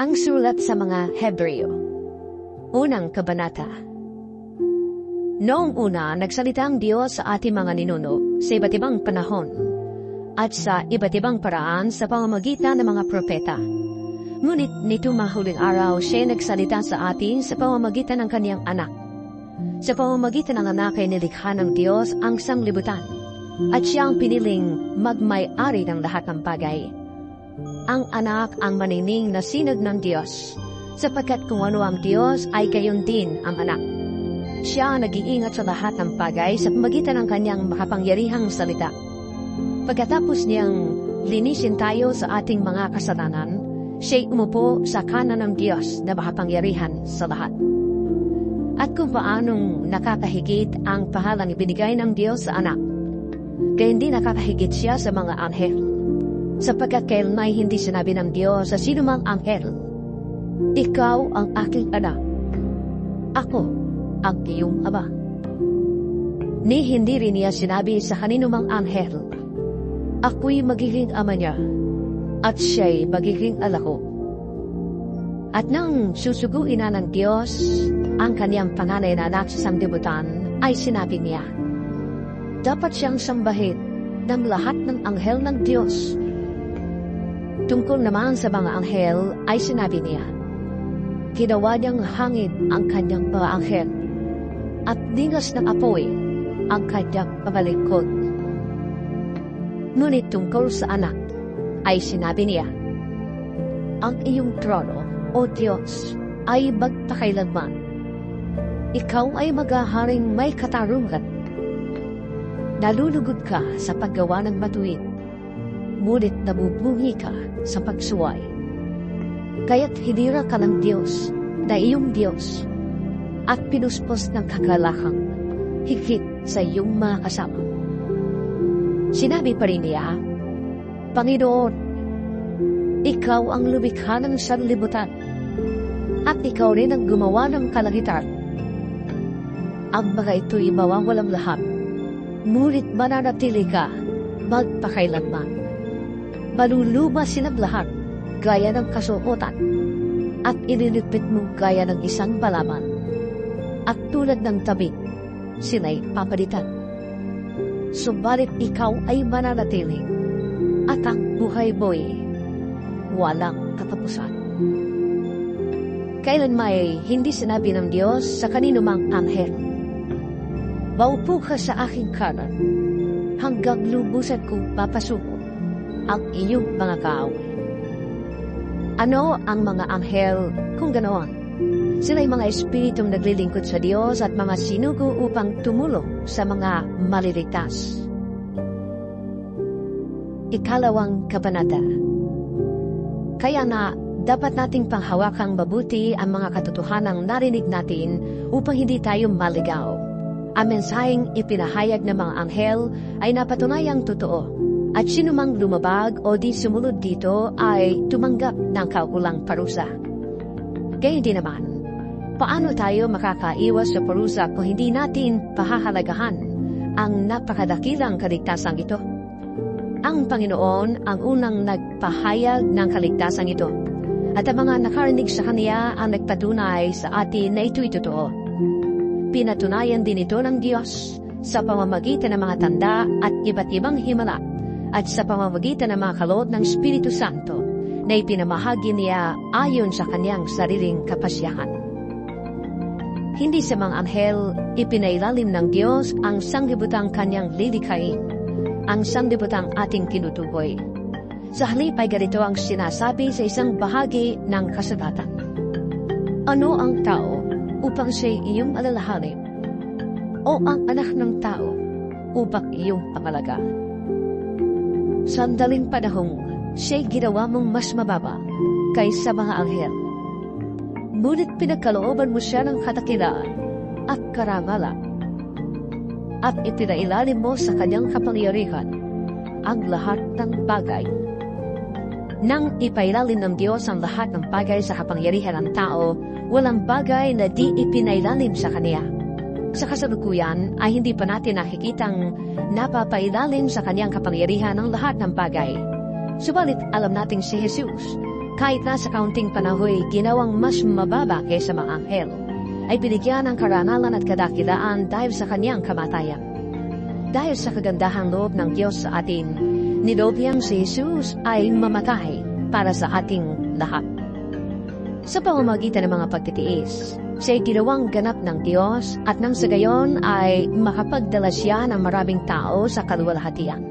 Ang sulat sa mga Hebreo, unang kabanata. Noong una, nagsalita ang Diyos sa ating mga ninuno sa iba't ibang panahon at sa iba't ibang paraan sa pamamagitan ng mga propeta. Ngunit nito mahuling araw, siya nagsalita sa atin sa pamamagitan ng kaniyang anak. Sa pamamagitan ng anak ay nilikha ng Diyos ang sanglibutan at siya ang piniling magmay-ari ng lahat ng bagay. Ang anak ang manining na sinag ng Diyos, sapagkat kung ano ang Diyos ay gayon din ang anak. Siya ang nag-iingat sa lahat ng bagay sa pamagitan ng kanyang makapangyarihang salita. Pagkatapos niyang linisin tayo sa ating mga kasalanan, siya'y umupo sa kanan ng Diyos na makapangyarihan sa lahat. At kung paanong nakakahigit ang pahalang ibinigay ng Diyos sa anak, gayon din nakakahigit siya sa mga anghel. Sapagkat kailanay hindi sinabi ng Diyos sa sinumang anghel, "Ikaw ang aking anak, ako ang iyong ama." Ni hindi rin niya sinabi sa kaninumang anghel, "Ako'y magiging ama niya, at siya'y magiging anak ko." At nang susuguin na ng Diyos ang kaniyang panganay na anak sa sanglibutan, ay sinabi niya, dapat siyang sambahin ng lahat ng anghel ng Diyos. Tungkol naman sa mga anghel ay sinabi niya, ginawa niyang hangin ang kanyang mga anghel at dingas ng apoy ang kanyang pabalingkod. Ngunit tungkol sa anak ay sinabi niya, ang iyong trono, O Diyos, ay magpakailanman. Ikaw ay maghaharing may katarungan. Nalulugod ka sa paggawa ng matuwid, ngunit nabubungi ka sa pagsuway. Kaya't hinira ka ng Diyos na iyong Diyos at pinuspos ng kagalakang higit sa iyong mga kasama. Sinabi pa rin niya, Panginoon, ikaw ang lumikha ng sanlibutan at ikaw rin ang gumawa ng kalangitan. Ang mga ito'y mawawalang lahat, ngunit mananatili ka magpakailanman. Maluluba silang lahat gaya ng kasuotan at ililigpit mo gaya ng isang balaman at tulad ng tabi sila'y papalitan. Subalit ikaw ay mananatili at ang buhay mo'y walang katapusan. Kailan may hindi sinabi ng Diyos sa kaninumang anghel, maupo ka sa aking kanan hanggang lubusan kong papasuko ang iyong mga kaaway. Ano ang mga anghel kung ganoon? Sila'y mga espiritong naglilingkod sa Diyos at mga sinugo upang tumulong sa mga maliligtas. Ikalawang kabanata. Kaya na dapat nating panghawakang mabuti ang mga katotohanang narinig natin upang hindi tayo maligaw. Ang mensaheng ipinahayag ng mga anghel ay napatunayang totoo. At sinumang lumabag o di sumunod dito ay tumanggap ng kaukulang parusa. Gayun din naman, paano tayo makakaiwas sa parusa kung hindi natin pahahalagahan ang napakadakilang kaligtasang ito? Ang Panginoon ang unang nagpahayag ng kaligtasang ito, at ang mga nakarinig sa Kaniya ang nagpatunay sa atin na ito'y totoo. Pinatunayan din ito ng Diyos sa pamamagitan ng mga tanda at iba't ibang himala, at sa pamamagitan ng mga kaloob ng Espiritu Santo na ipinamahagi niya ayon sa kanyang sariling kapasyahan. Hindi sa mga anghel ipinailalim ng Diyos ang sanglibutang kanyang lilikhain, ang sanglibutang ating kinutukoy. Sa halip ay ganito ang sinasabi sa isang bahagi ng kasulatan. Ano ang tao upang siya'y iyong alalahanin? O ang anak ng tao upang iyong pangalagaan? Sandaling panahong siya'y ginawa mong mas mababa kaysa mga anghel. Ngunit pinagkalooban mo siya ng katakilaan at karangalan, at itinailalim mo sa kanyang kapangyarihan ang lahat ng bagay. Nang ipailalim ng Diyos ang lahat ng bagay sa kapangyarihan ng tao, walang bagay na di ipinailalim sa Kaniya. Sa kasalukuyan ay hindi pa natin nakikitang napapailalim sa kanyang kapangyarihan ang lahat ng bagay. Subalit alam nating si Jesus, kahit na sa kaunting panahoy ginawang mas mababa kaysa mga anghel, ay binigyan ng karangalan at kadakilaan dahil sa kanyang kamatayan. Dahil sa kagandahang loob ng Diyos sa atin, niloob niyang si Jesus ay mamatay para sa ating lahat. Sa pamamagitan ng mga pagtitiis, siya'y ginawang ganap ng Diyos at nang sa gayon ay makapagdala siya ng maraming tao sa kaluwalhatian.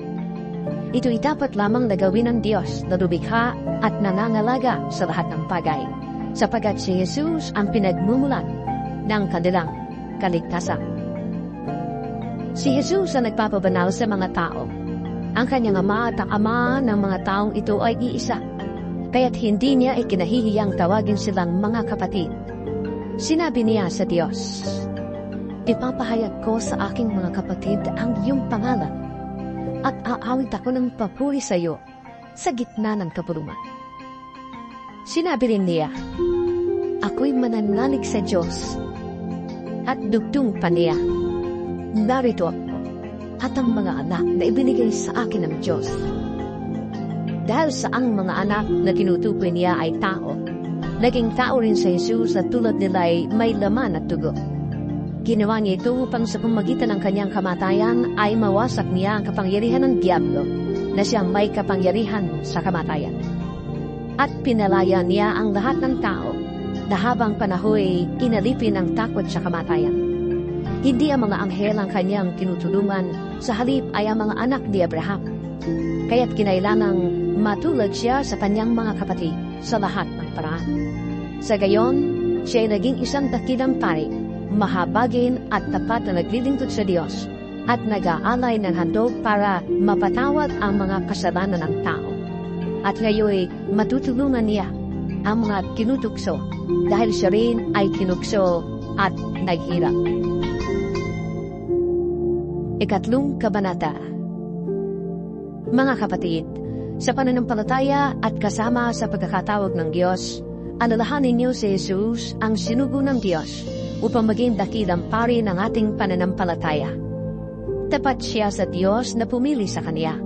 Ito'y dapat lamang na gawin ng Diyos na lumikha at nanangalaga sa lahat ng bagay, sapagkat si Jesus ang pinagmumulan ng kanilang kaligtasan. Si Jesus ang nagpapabanal sa mga tao. Ang kanyang ama at ang ama ng mga taong ito ay iisa, kaya't hindi niya ikinahihiyang tawagin silang mga kapatid. Sinabi niya sa Diyos, "Ipapahayag ko sa aking mga kapatid ang iyong pangalan, at aawit ako ng papuri sa iyo sa gitna ng kapuluman." Sinabi rin niya, "Ako'y mananalig sa Diyos," at dugtong pa niya, "Narito ako at ang mga anak na ibinigay sa akin ng Diyos." Dahil sa ang mga anak na tinutukoy niya ay tao, naging tao rin sa Jesus at tulad nila ay may laman at dugo. Ginawa niya ito upang sa pamamagitan ng kanyang kamatayan ay mawasak niya ang kapangyarihan ng Diablo na siyang may kapangyarihan sa kamatayan. At pinalaya niya ang lahat ng tao na habang panahoy inalipin ang takot sa kamatayan. Hindi ang mga anghel ang kanyang tinutulungan, sa halip ay ang mga anak ni Abraham. Kaya't kinailangang matulad siya sa kanyang mga kapatid sa lahat ng paraan. Sa gayon, siya ay naging isang dakilang pari, mahabagin at tapat na naglilingkod sa Diyos at nag-aalay ng handog para mapatawad ang mga kasalanan ng tao. At ngayon matutulungan niya ang mga kinutukso dahil siya rin ay kinukso at naghirap. Ikatlong kabanata. Mga kapatid, sa pananampalataya at kasama sa pagkakatawag ng Diyos, alalahanin niyo si Jesus ang sinugo ng Diyos upang maging dakilang pari ng ating pananampalataya. Tapat siya sa Diyos na pumili sa Kanya,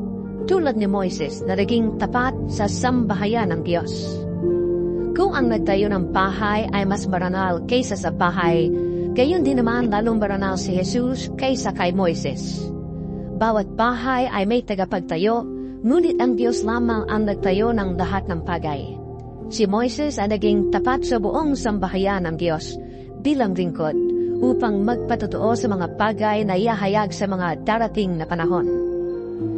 tulad ni Moises na naging tapat sa sambahayan ng Diyos. Kung ang nagtayo ng bahay ay mas maranal kaysa sa bahay, gayon din naman lalong maranal si Jesus kaysa kay Moises. Bawat bahay ay may tagapagtayo, ngunit ang Diyos lamang ang nagtayo ng lahat ng bagay. Si Moises ay naging tapat sa buong sambahayan ng Diyos bilang lingkod upang magpatotoo sa mga bagay na iahayag sa mga darating na panahon.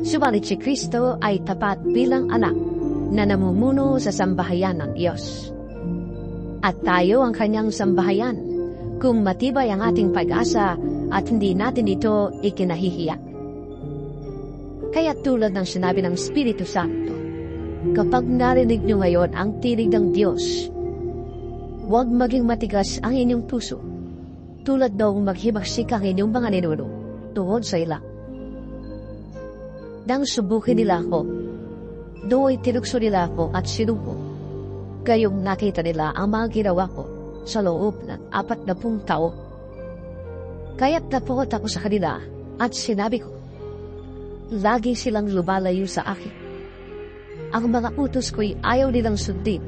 Subalit si Kristo ay tapat bilang anak na namumuno sa sambahayan ng Diyos. At tayo ang kanyang sambahayan kung matibay ang ating pag-asa at hindi natin ito ikinahihiya. Kaya tulad ng sinabi ng Espiritu Santo, kapag narinig niyo ngayon ang tinig ng Diyos, huwag maging matigas ang inyong puso, tulad noong maghimagsik ang inyong mga ninuno tungod sa ilang. Nang subukin nila ako, do'y tinukso nila ako at sinuko. Gayong nakita nila ang mga ginawa ko sa loob ng 40 taon. Kaya't napukot ako sa kanila at sinabi ko, lagi silang lumalayo sa akin. Ang mga utos ko'y ayaw nilang sundin,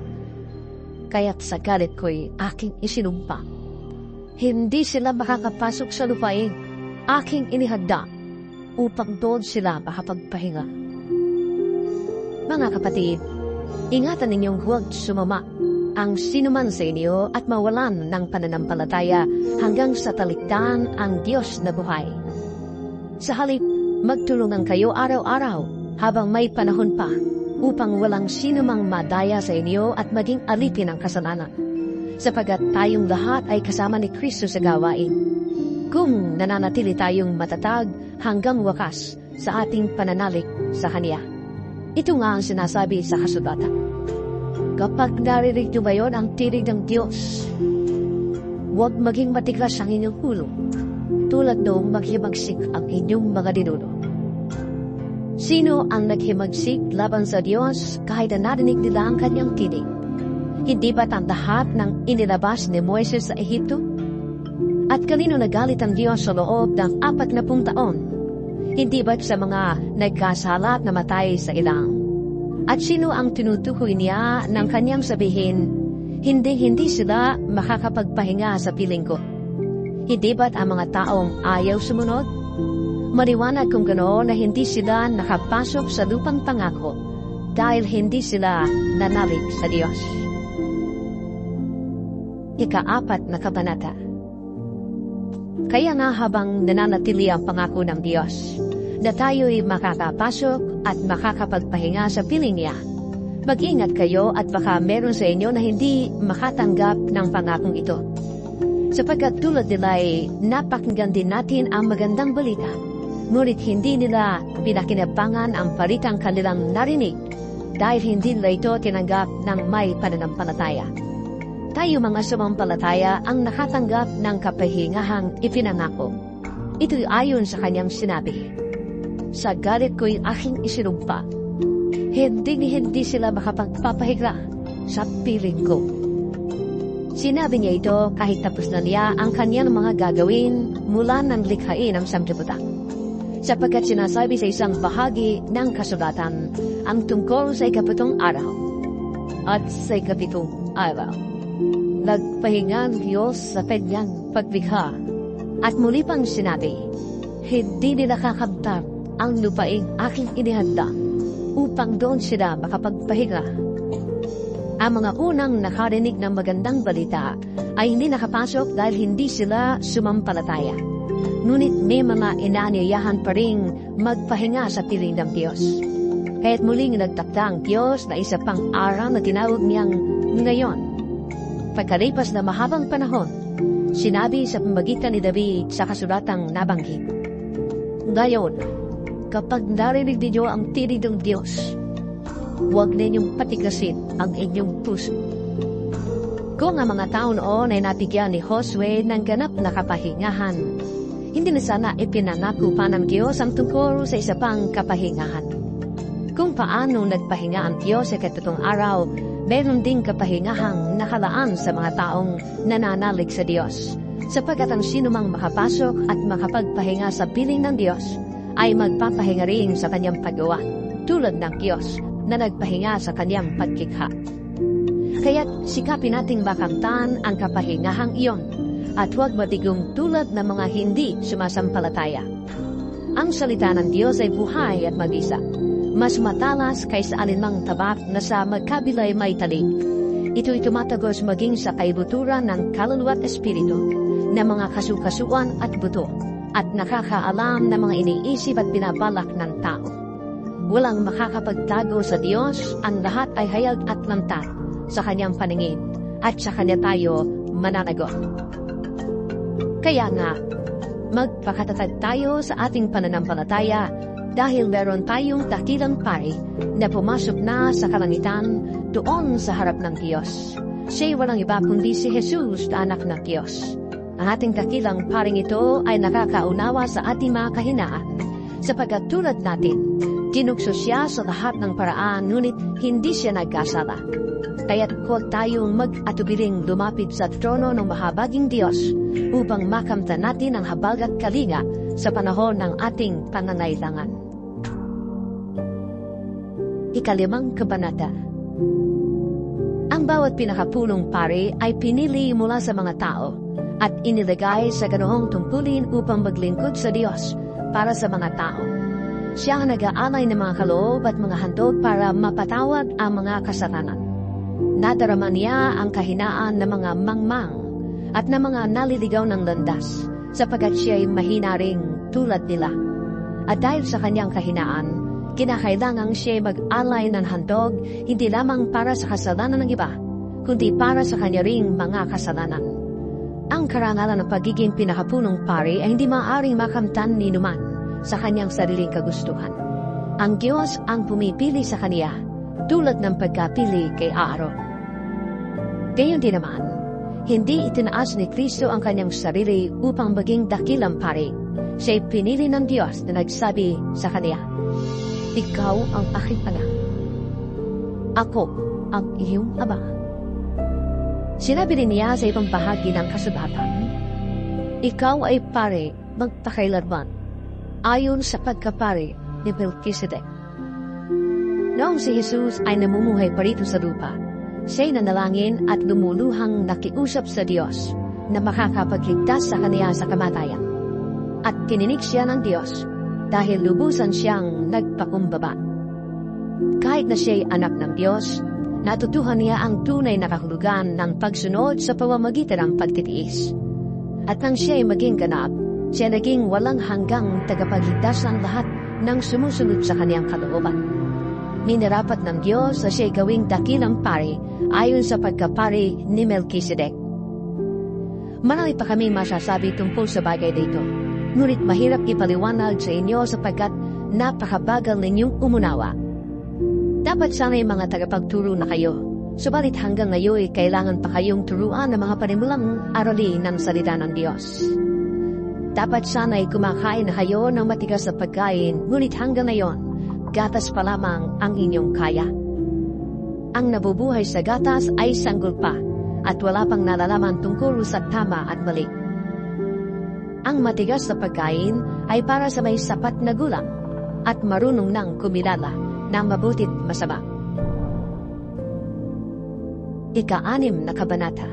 kaya't sa galit ko'y aking isinumpa. Hindi sila makakapasok sa lupain aking inihanda upang doon sila makapagpahinga. Mga kapatid, ingatan ninyong huwag sumama ang sinuman sa inyo at mawalan ng pananampalataya hanggang sa talikdan ang Diyos na buhay. Sa halip, magtulungan kayo araw-araw habang may panahon pa upang walang sinumang madaya sa inyo at maging alipin ang kasalanan, sapagkat tayong lahat ay kasama ni Kristo sa gawain, kung nananatili tayong matatag hanggang wakas sa ating pananalig sa Kanya. Ito nga ang sinasabi sa kasulatan. Kapag narinig niyo ngayon ang tinig ng Diyos, huwag maging matigas ang inyong ulo, tulad noong maghimagsik ang inyong mga ninuno. Sino ang naghimagsik laban sa Diyos kahit na narinig nila ang kanyang tinig? Hindi ba't ang lahat ng inilabas ni Moises sa Ehipto? At kanino nagalit ang Diyos sa loob ng 40 taon? Hindi ba't sa mga nagkasala at namatay sa ilang? At sino ang tinutukoy niya ng kanyang sabihin, hindi sila makakapagpahinga sa piling ko? Hindi ba't ang mga taong ayaw sumunod? Maliwanag kung ganoon na hindi sila nakapasok sa lupang pangako dahil hindi sila nanalig sa Diyos. Ika-4 na kabanata. Kaya nga habang nananatili ang pangako ng Diyos, na tayo'y makakapasok at makakapagpahinga sa piling niya, mag-ingat kayo at baka meron sa inyo na hindi makatanggap ng pangakong ito. Sapagkat tulad nila ay napakinggan din natin ang magandang balita, ngunit hindi nila pinakinabangan ang balitang kanilang narinig dahil hindi nila ito tinanggap ng may pananampalataya. Tayo mga sumampalataya ang nakatanggap ng kapahingahang ipinangako. Ito'y ayon sa kanyang sinabi, sa galit ko'y aking isinumpa, hindi sila makapagpapahiga sa piling ko. Sinabi niya ito kahit tapos na niya ang kanyang mga gagawin mula ng likhain ng sanglibutan. Sapagkat sinasabi sa isang bahagi ng kasulatan ang tungkol sa 7 araw at sa 7 araw. Nagpahinga ang Diyos sa kanyang paglikha at muli pang sinabi, hindi nila kakabtan ang lupaing aking inihanda upang doon sila makapagpahinga. Ang mga unang nakarinig ng magandang balita ay hindi nakapasok dahil hindi sila sumampalataya. Ngunit may mga inaanyayahan pa ring magpahinga sa piling ng Diyos. Kaya't muling nagtakda ang Diyos na isa pang araw na tinawag niyang ngayon. Pagkalipas na mahabang panahon, sinabi sa pamagitan ni David sa kasulatang nabanggit, ngayon, kapag narinig ninyo ang tinig ng Diyos, huwag ninyong patigasin ang inyong puso. Kung ang mga tao noon ay nabigyan ni Josue ng ganap na kapahingahan, hindi na sana ipinangako pa ng Diyos ang tungkol sa isa pang kapahingahan. Kung paano nagpahinga ang Diyos sa 7 araw, meron ding kapahingahang nakalaan sa mga taong nananalig sa Diyos, sapagkat ang sinumang makapasok at makapagpahinga sa piling ng Diyos ay magpapahinga rin sa kanyang paggawa, tulad ng Diyos na nagpahinga sa kanyang paglikha. Kaya't sikapin nating makamtan ang kapahingahang iyon at huwag matigong tulad ng mga hindi sumasampalataya. Ang salita ng Diyos ay buhay at mabisa, mas matalas kaysa alinmang tabak na sa magkabilay may talig. Ito'y tumatagos maging sa kaibuturan ng kaluluwa at espiritu, ng mga kasukasuan at buto, at nakakaalam ng mga iniisip at binabalak ng tao. Walang makakapagtago sa Diyos, ang lahat ay hayag at lantat sa kanyang paningin, at sa kanya tayo mananagot. Kaya nga, magpakatatag tayo sa ating pananampalataya dahil meron tayong dakilang pari na pumasok na sa kalangitan doon sa harap ng Diyos. Siya'y walang iba kundi si Jesus na anak ng Diyos. Ang ating dakilang paring ito ay nakakaunawa sa ating mga kahinaan, sapagkat tulad natin, tinukso siya sa lahat ng paraan ngunit hindi siya nagkasala. Kaya't huwag tayong mag-atubiling lumapit sa trono ng mahabaging Diyos upang makamtan natin ang habag at kalinga sa panahon ng ating pangangailangan. 5 kabanata. Ang bawat pinakapunong pari ay pinili mula sa mga tao at inilagay sa ganoong tungkulin upang maglingkod sa Diyos para sa mga tao. Siya ang nag-aalay ng mga kaloob at mga handog para mapatawad ang mga kasalanan. Nadarama niya ang kahinaan ng mga mangmang at ng mga naliligaw ng landas, sapagkat siya ay mahina ring tulad nila. At dahil sa kanyang kahinaan, kinakailangang siya ay mag-alay ng handog hindi lamang para sa kasalanan ng iba, kundi para sa kanya ring mga kasalanan. Ang karangalan ng pagiging pinakapunong pari ay hindi maaaring makamtan ni numan sa kanyang sariling kagustuhan. Ang Diyos ang pumipili sa kaniya, tulad ng pagkapili kay Aaron. Gayon din naman, hindi itinaas ni Kristo ang kanyang sarili upang maging dakilang pari. Siya'y pinili ng Diyos na nagsabi sa kaniya, ikaw ang aking anak. Ako ang iyong ama. Sinabi rin niya sa ibang bahagi ng kasulatan, ikaw ay pare magpakailanman, ayon sa pagkapare ni Melchizedek. Noong si Jesus ay namumuhay pa rito sa lupa, siya'y nanalangin at lumuluhang nakiusap sa Diyos na makakapagligtas sa kaniya sa kamatayan. At kininig siya ng Diyos dahil lubusan siyang nagpakumbaba. Kahit na siya'y anak ng Diyos, natutuhan niya ang tunay na kahulugan ng pagsunod sa pamamagitan ng pagtitiis. At nang siya'y maging ganap, siya naging walang hanggang tagapagligtas ng lahat ng sumusunod sa kaniyang kalooban. Minarapat ng Diyos na siya'y gawing dakilang pari ayon sa pagkapari ni Melchizedek. Marami pa kaming masasabi tungkol sa bagay dito, ngunit mahirap ipaliwanag sa inyo sapagkat napakabagal ninyong umunawa. Dapat sana'y mga tagapagturo na kayo, subalit hanggang ngayon kailangan pa kayong turuan ng mga panimulang aralin ng salita ng Diyos. Dapat sana'y kumakain na kayo ng matigas na pagkain, ngunit hanggang ngayon, gatas pa lamang ang inyong kaya. Ang nabubuhay sa gatas ay sanggol pa, at wala pang nalalaman tungkol sa tama at mali. Ang matigas na pagkain ay para sa may sapat na gulang, at marunong nang kumilala ng mabutit masama. Ika-6 na kabanata.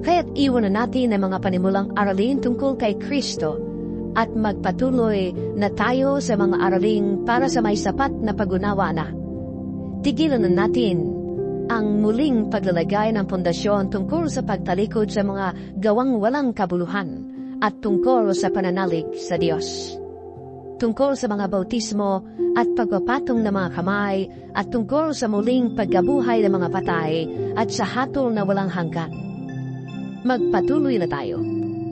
Kaya't iwanan natin ang mga panimulang aralin tungkol kay Kristo at magpatuloy na tayo sa mga araling para sa may sapat na pag-unawa na. Tigilan na natin ang muling paglalagay ng pundasyon tungkol sa pagtalikod sa mga gawang walang kabuluhan at tungkol sa pananalig sa Diyos. Tungkol sa mga bautismo at pagpapatong ng mga kamay at tungkol sa muling pagkabuhay ng mga patay at sa hatol na walang hanggan. Magpatuloy na tayo,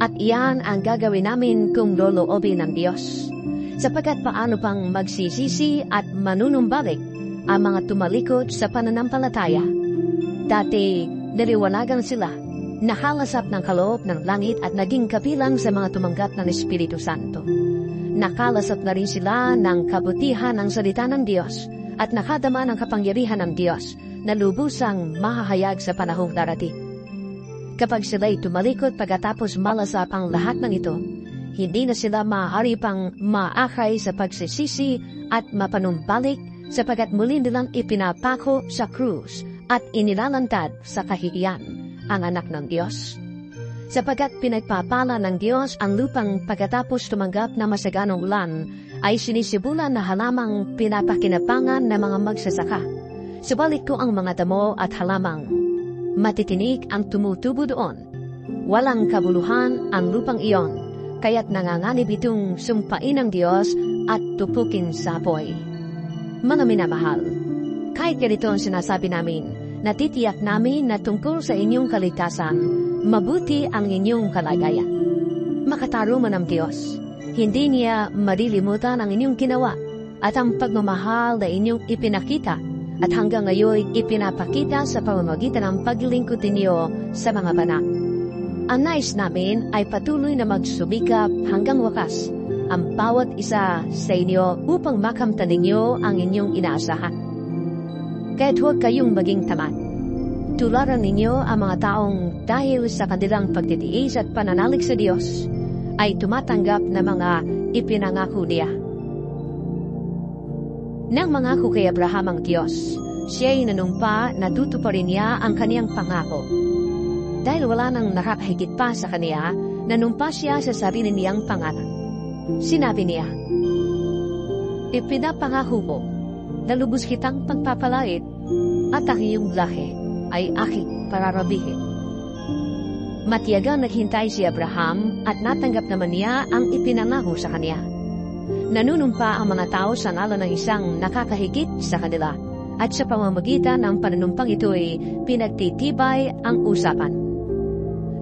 at iyan ang gagawin namin kung loloobin ng Diyos. Sapagkat paano pang magsisisi at manunumbalik ang mga tumalikod sa pananampalataya. Dati, naliwanagan sila, nakalasap ng kaloob ng langit at naging kabilang sa mga tumanggap ng Espiritu Santo. Nakalasap na rin sila ng kabutihan ng salita ng Diyos at nakadama ng kapangyarihan ng Diyos na lubusang mahahayag sa panahong darating. Kapag sila'y tumalikod pagkatapos malasap ang lahat ng ito, hindi na sila maaari pang maakay sa pagsisisi at mapanumbalik sapagkat muli nilang ipinapako sa krus at inilalantad sa kahihiyan ang anak ng Diyos. Sapagkat pinagpapala ng Diyos ang lupang pagkatapos tumanggap na masaganong ulan, ay sinisibulan na halamang pinapakinabangan ng mga magsasaka. Subalit ko ang mga damo at halamang matitinik ang tumutubo doon. Walang kabuluhan ang lupang iyon, kaya't nanganganib itong sumpain ng Diyos at tupukin sa apoy. Mga minamahal, kahit ganito ang sinasabi namin, natitiyak namin na tungkol sa inyong kaligtasan, mabuti ang inyong kalagayan. Makatarungan ng Diyos, hindi niya marilimutan ang inyong ginawa at ang pagmamahal na inyong ipinakita at hanggang ngayon ipinapakita sa pamamagitan ng paglilingkod ninyo sa mga banal. Ang nais namin ay patuloy na magsubikap hanggang wakas ang bawat isa sa inyo upang makamtan ninyo ang inyong inaasahan. Kaya't huwag kayong maging tamad. Tularan ninyo ang mga taong dahil sa kanilang pagtitiis at pananalig sa Diyos ay tumatanggap ng mga ipinangako niya. Nang mangako kay Abraham ang Diyos, siya'y nanumpa na tutuparin niya ang kaniyang pangako. Dahil wala nang nakakahigit pa sa kaniya, nanumpa siya sa sarili niyang pangalan. Sinabi niya, "Ipinapangako ko, na lubos kitang pagpapalait, at ang iyong lahi ay aking pararabihin." Matiyagang naghintay si Abraham at natanggap naman niya ang ipinangako sa kaniya. Nanunumpa ang mga tao sa ngalan ng isang nakakahigit sa kanila, at sa pamamagitan ng panunumpang ito ay pinagtitibay ang usapan.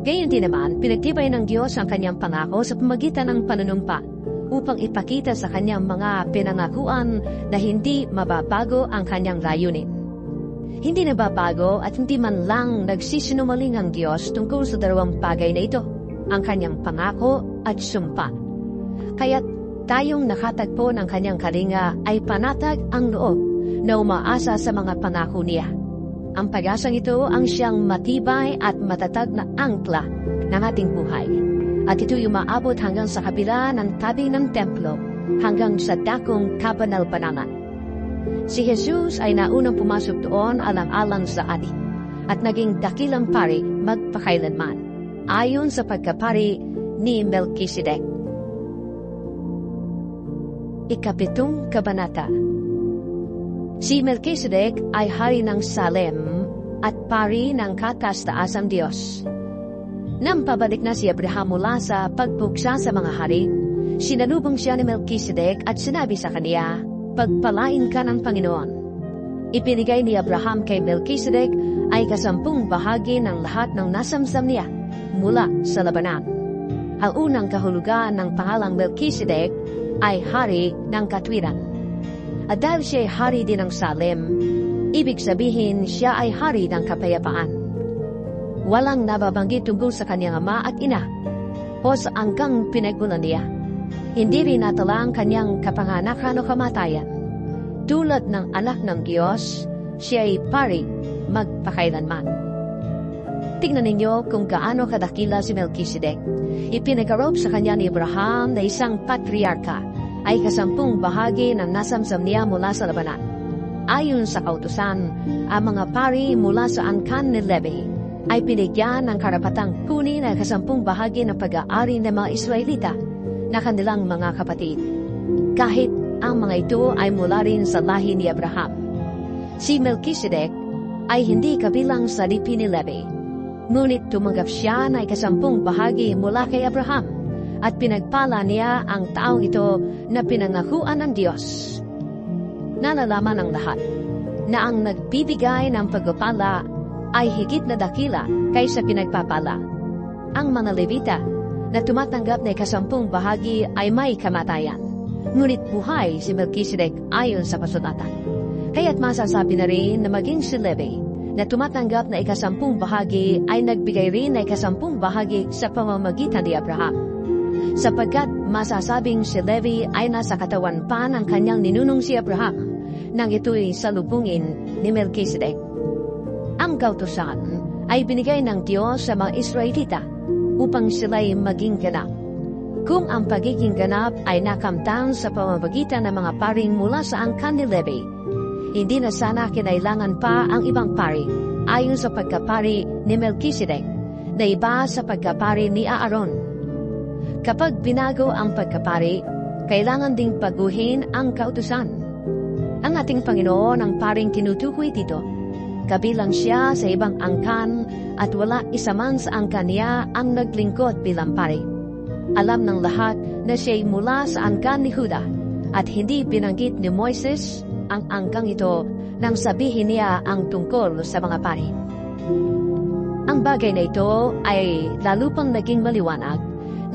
Gayon din naman, pinagtibay ng Diyos ang kanyang pangako sa pamamagitan ng panunumpa upang ipakita sa kanyang mga pinangakuan na hindi mababago ang kanyang layunin. Hindi nababago at hindi man lang nagsisinungaling ang Diyos tungkol sa dalawang bagay na ito, ang kanyang pangako at sumpa. Kaya't tayong nakatagpo ng kanyang kalinga ay panatag ang loob na umaasa sa mga pangako niya. Ang pag-asang ito ang siyang matibay at matatag na angkla ng ating buhay. At ito'y umaabot hanggang sa kabila ng tabi ng templo, hanggang sa dakong kabanal-banalan. Si Jesus ay naunang pumasok doon alang-alang sa atin at naging dakilang pari magpakailanman, ayon sa pagkapari ni Melchizedek. Ikapitong kabanata. Si Melchizedek ay hari ng Salem at pari ng kataas-taasang Diyos. Nang pabalik na si Abraham mula sa pagpuksa sa mga hari, sinalubong siya ni Melchizedek at sinabi sa kaniya, "Pagpalain ka ng Panginoon." Ipinigay ni Abraham kay Melchizedek ay 10 bahagi ng lahat ng nasamsam niya mula sa labanan. Ang unang kahulugan ng pangalang Melchizedek ay hari ng katwiran. At dahil siya ay hari din ng Salem, ibig sabihin siya ay hari ng kapayapaan. Walang nababanggit tungkol sa kanyang ama at ina o sa angkang pinagmulan niya. Hindi rin natala ang kanyang kapanganakan o kamatayan. Tulad ng anak ng Diyos, siya ay pari magpakailanman. Tingnan ninyo kung gaano kadakila si Melchizedek. Ipinag-arop sa kanya ni Abraham na isang patriarka ay 10 bahagi ng nasamsam niya mula sa labanan. Ayon sa kautusan, ang mga pari mula sa angkan ni Levi ay pinigyan ng karapatang kunin ang 10 bahagi ng pag-aari ng mga Israelita na kanilang mga kapatid, kahit ang mga ito ay mula rin sa lahi ni Abraham. Si Melchizedek ay hindi kabilang sa lipi ni Levi, ngunit tumanggap siya ng 10 bahagi mula kay Abraham at pinagpala niya ang taong ito na pinangakuan ng Diyos. Nalalaman ng lahat na ang nagbibigay ng pagpapala ay higit na dakila kaysa pinagpapala. Ang mga Levita na tumatanggap ng 10 bahagi ay may kamatayan, ngunit buhay si Melchizedek ayon sa kasulatan. Kaya't masasabi na rin na maging si Levi na tumatanggap na 10 bahagi ay nagbigay rin ng 10 bahagi sa pamamagitan ni Abraham, sapagkat masasabing si Levi ay nasa katawan pa ng kanyang ninunong si Abraham nang ito'y salubungin ni Melchizedek. Ang kautusan ay binigay ng Diyos sa mga Israelita upang sila'y maging ganap. Kung ang pagiging ganap ay nakamtan sa pamamagitan ng mga paring mula sa angkan ni Levi, hindi na sana kinailangan pa ang ibang pari ayon sa pagkapari ni Melchizedek na iba sa pagkapari ni Aaron. Kapag binago ang pagkapari, kailangan ding baguhin ang kautusan. Ang ating Panginoon ang paring tinutukoy dito. Kabilang siya sa ibang angkan at wala isa man sa angkan niya ang naglingkod bilang pari. Alam ng lahat na siya'y mula sa angkan ni Juda at hindi binanggit ni Moises ang angkang ito nang sabihin niya ang tungkol sa mga pari. Ang bagay na ito ay lalo pang naging maliwanag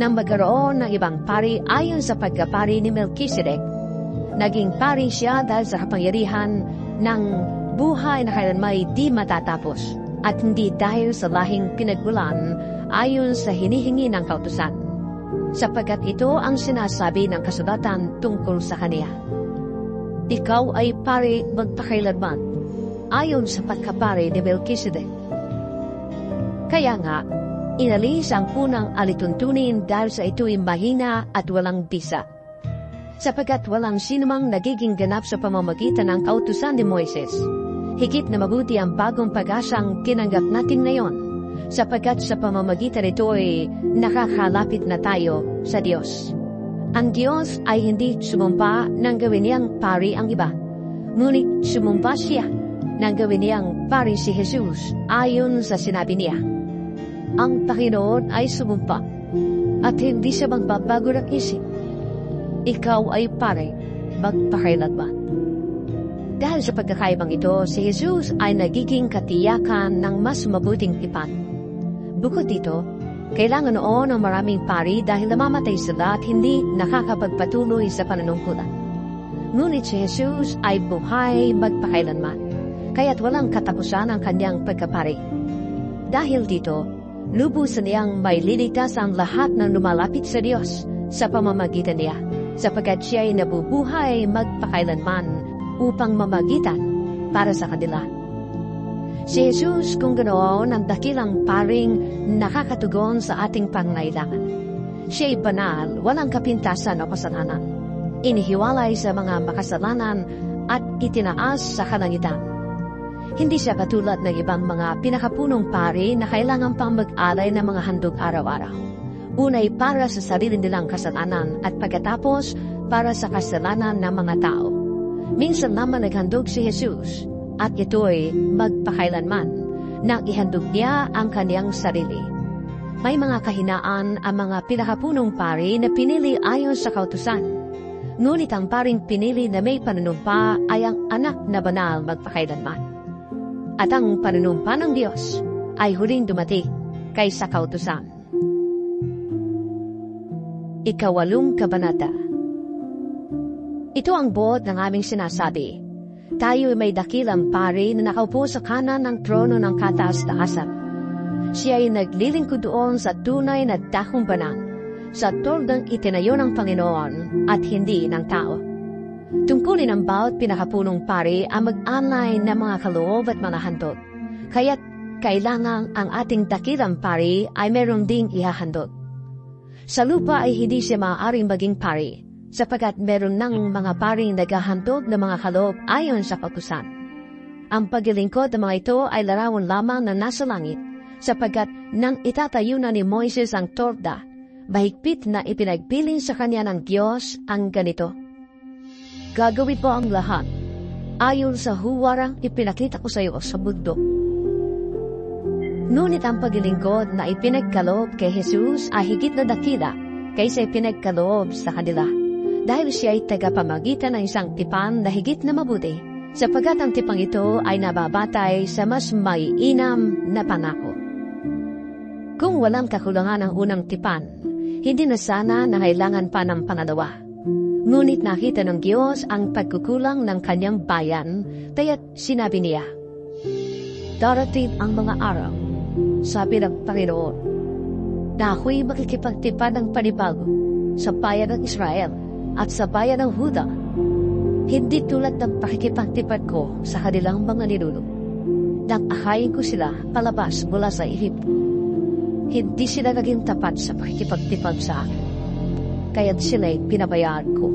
nang magkaroon ng ibang pari ayon sa pagkapari ni Melchizedek. Naging pari siya dahil sa kapangyarihan ng buhay na kailanman di matatapos at hindi dahil sa lahing pinagmulan ayon sa hinihingi ng kautusan, sapagkat ito ang sinasabi ng kasulatan tungkol sa kaniya. Ikaw ay pari magpakailanman ayon sa pagkapari ni Melchizedek. Kaya nga, inalis ang unang alituntunin dahil sa ito'y mahina at walang bisa, sapagkat walang sinumang nagiging ganap sa pamamagitan ng kautusan ni Moises. Higit na mabuti ang bagong pag-asang tinanggap natin ngayon, sapagkat sa pamamagitan nito ay nakakalapit na tayo sa Diyos. Ang Diyos ay hindi sumumpa nang gawin niyang pari ang iba, ngunit sumumpa siya nang gawin niyang pari si Jesus ayon sa sinabi niya. Ang Panginoon ay sumumpa at hindi siya magbabago ng isip. Ikaw ay pari magpakailanman. Dahil sa pagkakaibang ito, si Jesus ay nagiging katiyakan ng mas mabuting tipan. Bukod dito, kailangan noon ng maraming pari dahil namamatay sila at hindi nakakapagpatuloy sa panunungkulan. Ngunit si Jesus ay buhay magpakailanman, kaya't walang katapusan ang kanyang pagkapari. Dahil dito, lubusan niyang may liligtas ang lahat ng lumalapit sa Diyos sa pamamagitan niya, sapagkat siya ay nabubuhay magpakailanman upang mamagitan para sa kanila. Si Jesus kung ganoon ang dakilang paring nakakatugon sa ating pangangailangan. Siya'y banal, walang kapintasan o kasalanan. Inihiwalay sa mga makasalanan at itinaas sa kalangitan. Hindi siya katulad ng ibang mga pinakapunong pari na kailangan pang mag-alay ng mga handog araw-araw. Unay para sa sarili nilang kasalanan at pagkatapos para sa kasalanan ng mga tao. Minsan naman naghandog si Jesus at ito'y magpakailanman nang ihandog niya ang kaniyang sarili. May mga kahinaan ang mga pinakapunong pari na pinili ayon sa kautusan. Ngunit ang paring pinili na may panunumpa ay ang anak na banal magpakailanman. At ang panunumpa ng Diyos ay huling dumating kaysa kautusan. Ikawalong kabanata. Ito ang buod ng aming sinasabi. Tayo may dakilang pari na nakaupo sa kanan ng trono ng kataas-taasan. Siya ay naglilingkod doon sa tunay na dakong banal, sa toldang itinayo ng Panginoon at hindi ng tao. Tungkulin ang bawat pinakapunong pari ang mag-alay ng mga kaloob at mga handog. Kaya't kailangan ang ating dakilang pari ay meron ding ihahandog. Sa lupa ay hindi siya maaaring maging pari, sapagkat meron ng mga paring naghahandog ng mga kaloob ayon sa kautusan. Ang paglilingkod ng mga ito ay larawan lamang na nasa langit, sapagkat nang itatayo na ni Moises ang torda, mahigpit na ipinagpiling sa kanya ng Diyos ang ganito. Gagawin po ang lahat, ayon sa huwarang ipinakita ko sa iyo sa mundo. Ngunit ang paglilingkod na ipinagkaloob kay Jesus ay higit na dakila kaysa ipinagkaloob sa kanila, dahil siya ay tagapamagitan ng isang tipan na higit na mabuti, sapagkat ang tipang ito ay nababatay sa mas maiinam na pangako. Kung walang kakulangan ang unang tipan, hindi na sana nangailangan pa ng pangalawa. Ngunit nakita ng Diyos ang pagkukulang ng kanyang bayan, kaya't sinabi niya, darating ang mga araw, sabi ng Panginoon, na ako'y makikipagtipad ng panibago sa bayan ng Israel at sa bayan ng Huda, hindi tulad ng pakikipagtipad ko sa kanilang mga ninuno. Nang akayin ko sila palabas mula sa Ehipto, hindi sila naging tapat sa pakikipagtipad sa akin, kaya't sila'y pinabayaan ko.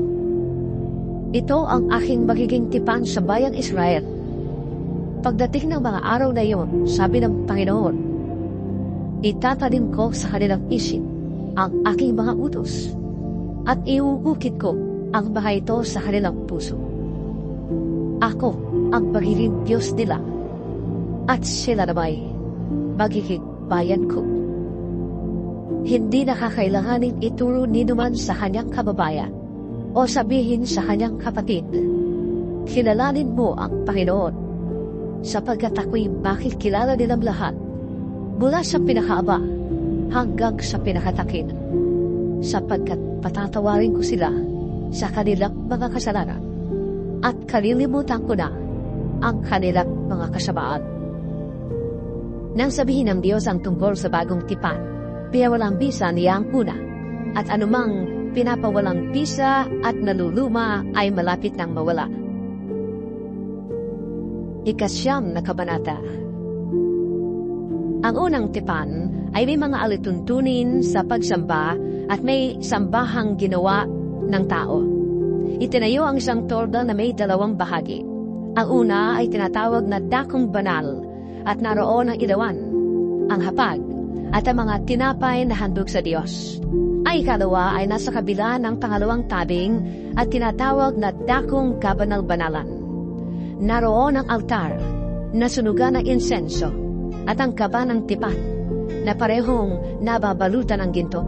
Ito ang aking magiging tipan sa bayang Israel. Pagdating ng mga araw na iyon, sabi ng Panginoon, itatanim ko sa kanilang isip ang aking mga utos, at iuukit ko ang mga ito sa kanilang puso. Ako ang magiging Diyos nila, at sila naman magiging bayan ko. Hindi nakakailanganin ituro ni naman sa kanyang kababayan o sabihin sa kanyang kapatid, kilalanin mo ang Panginoon, sapagkat ako'y makikilala nilang lahat, mula sa pinakaaba hanggang sa pinakatakil, sapagkat patatawarin ko sila sa kanilang mga kasalanan at kalilimutan ko na ang kanilang mga kasamaan. Nang sabihin ng Diyos ang tungkol sa bagong tipan, pinawalang bisa niya ang una, at anumang pinapawalang bisa at naluluma ay malapit nang mawala. Ikasyam na kabanata. Ang unang tipan ay may mga alituntunin sa pagsamba at may sambahang ginawa ng tao. Itinayo ang isang torda na may dalawang bahagi. Ang una ay tinatawag na dakong banal at naroon ang ilawan, ang hapag, at ang mga tinapay na handog sa Diyos. Ang ikalawa ay nasa kabila ng pangalawang tabing at tinatawag na dakong kabanal-banalan. Naroon ang altar na sunugan ng insenso at ang kaba ng tipan na parehong nababalutan ng ginto.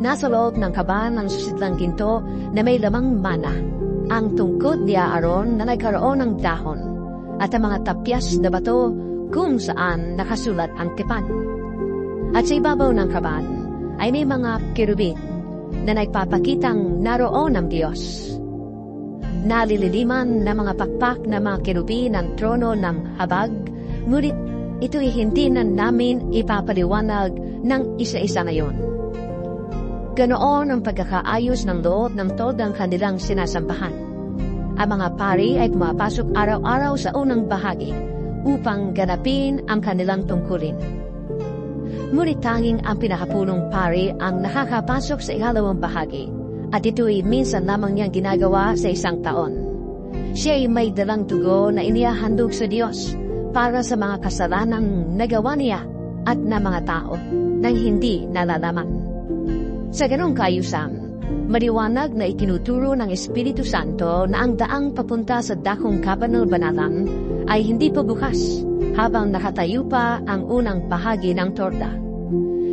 Nasa loob ng kaba ng susidlang ginto na may lamang mana, ang tungkod ni Aaron na nagkaroon ng dahon at ang mga tapyas na bato kung saan nakasulat ang tipan. At sa ibabaw ng kaban ay may mga kerubin na nagpapakitang naroon ang Diyos. Nalililiman na mga pakpak na mga kerubin ang trono ng habag, ngunit ito'y hindi na namin ipapaliwanag ng isa-isa na yon. Ganoon ang pagkakaayos ng loob ng todang kanilang sinasambahan. Ang mga pari ay pumapasok araw-araw sa unang bahagi upang ganapin ang kanilang tungkulin. Ngunit tanging ang pinakapunong pari ang nakakapasok sa ikalawang bahagi, at ito'y minsan lamang niyang ginagawa sa isang taon. Siya ay may dalang dugo na inihahandog sa Diyos para sa mga kasalanang nagawa niya at na mga tao nang hindi nalalaman. Sa ganong kaayusan, maliwanag na itinuturo ng Espiritu Santo na ang daang papunta sa dakong kabanal-banalan ay hindi pa bukas habang nakatayo pa ang unang bahagi ng torta.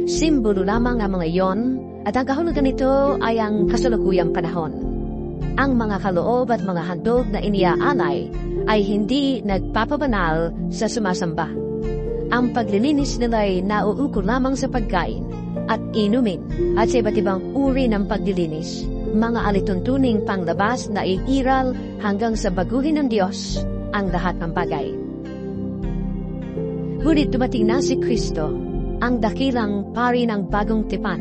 Simbolo lamang ang mga iyon at ang kahulugan nito ay ang kasalukuyang panahon. Ang mga kaloob at mga handog na iniaalay ay hindi nagpapabanal sa sumasamba. Ang paglilinis nila ay nauukol lamang sa pagkain at inumin at sa iba't ibang uri ng paglilinis, mga alituntuning panglabas na iiral hanggang sa baguhin ng Diyos ang lahat ng bagay. Ngunit dumating na si Kristo, ang dakilang pari ng bagong tipan,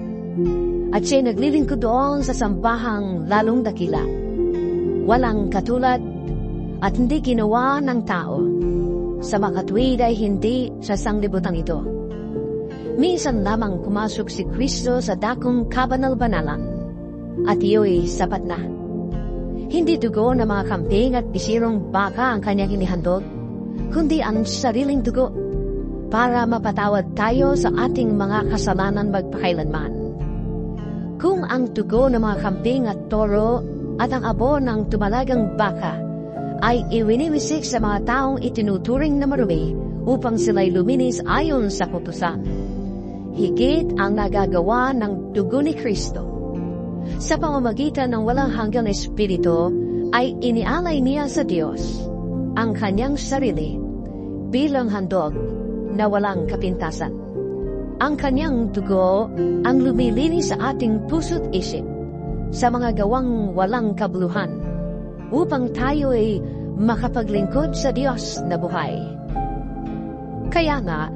at siya'y naglilingkod doon sa sambahang lalong dakila. Walang katulad at hindi ginawa ng tao. Sa makatwid ay hindi sa sanglibutan ito. Minsan lamang pumasok si Kristo sa dakong kabanal-banalan, at iyo'y sapat na. Hindi dugo ng mga kambing at bisirong baka ang kanyang inihandog, kundi ang sariling dugo, para mapatawad tayo sa ating mga kasalanan magpakailanman. Kung ang dugo ng mga kambing at toro at ang abo ng tumalagang baka ay iwiniwisik sa mga taong itinuturing na marumi upang sila'y luminis ayon sa kautusan, higit ang nagagawa ng dugo ni Kristo. Sa pamamagitan ng walang hanggang Espiritu ay inialay niya sa Diyos ang kanyang sarili bilang handog na walang kapintasan. Ang kanyang dugo ang lumilinis sa ating puso't isip sa mga gawang walang kabuluhan, upang tayo ay makapaglingkod sa Diyos na buhay. Kaya nga,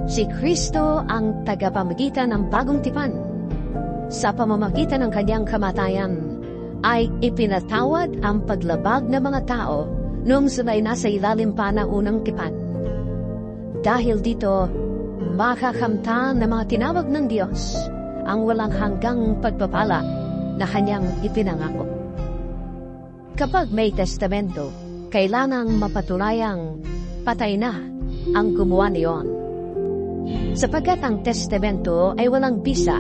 si Kristo ang tagapamagitan ng bagong tipan. Sa pamamagitan ng kanyang kamatayan, ay ipinatawad ang paglabag ng mga tao noong sila'y nasa ilalim pa ng unang tipan. Dahil dito, makakamta ng mga tinawag ng Diyos ang walang hanggang pagpapala na kanyang ipinangako. Kapag may testamento, kailangang mapatunayang patay na ang gumawa niyon. Sapagkat ang testamento ay walang bisa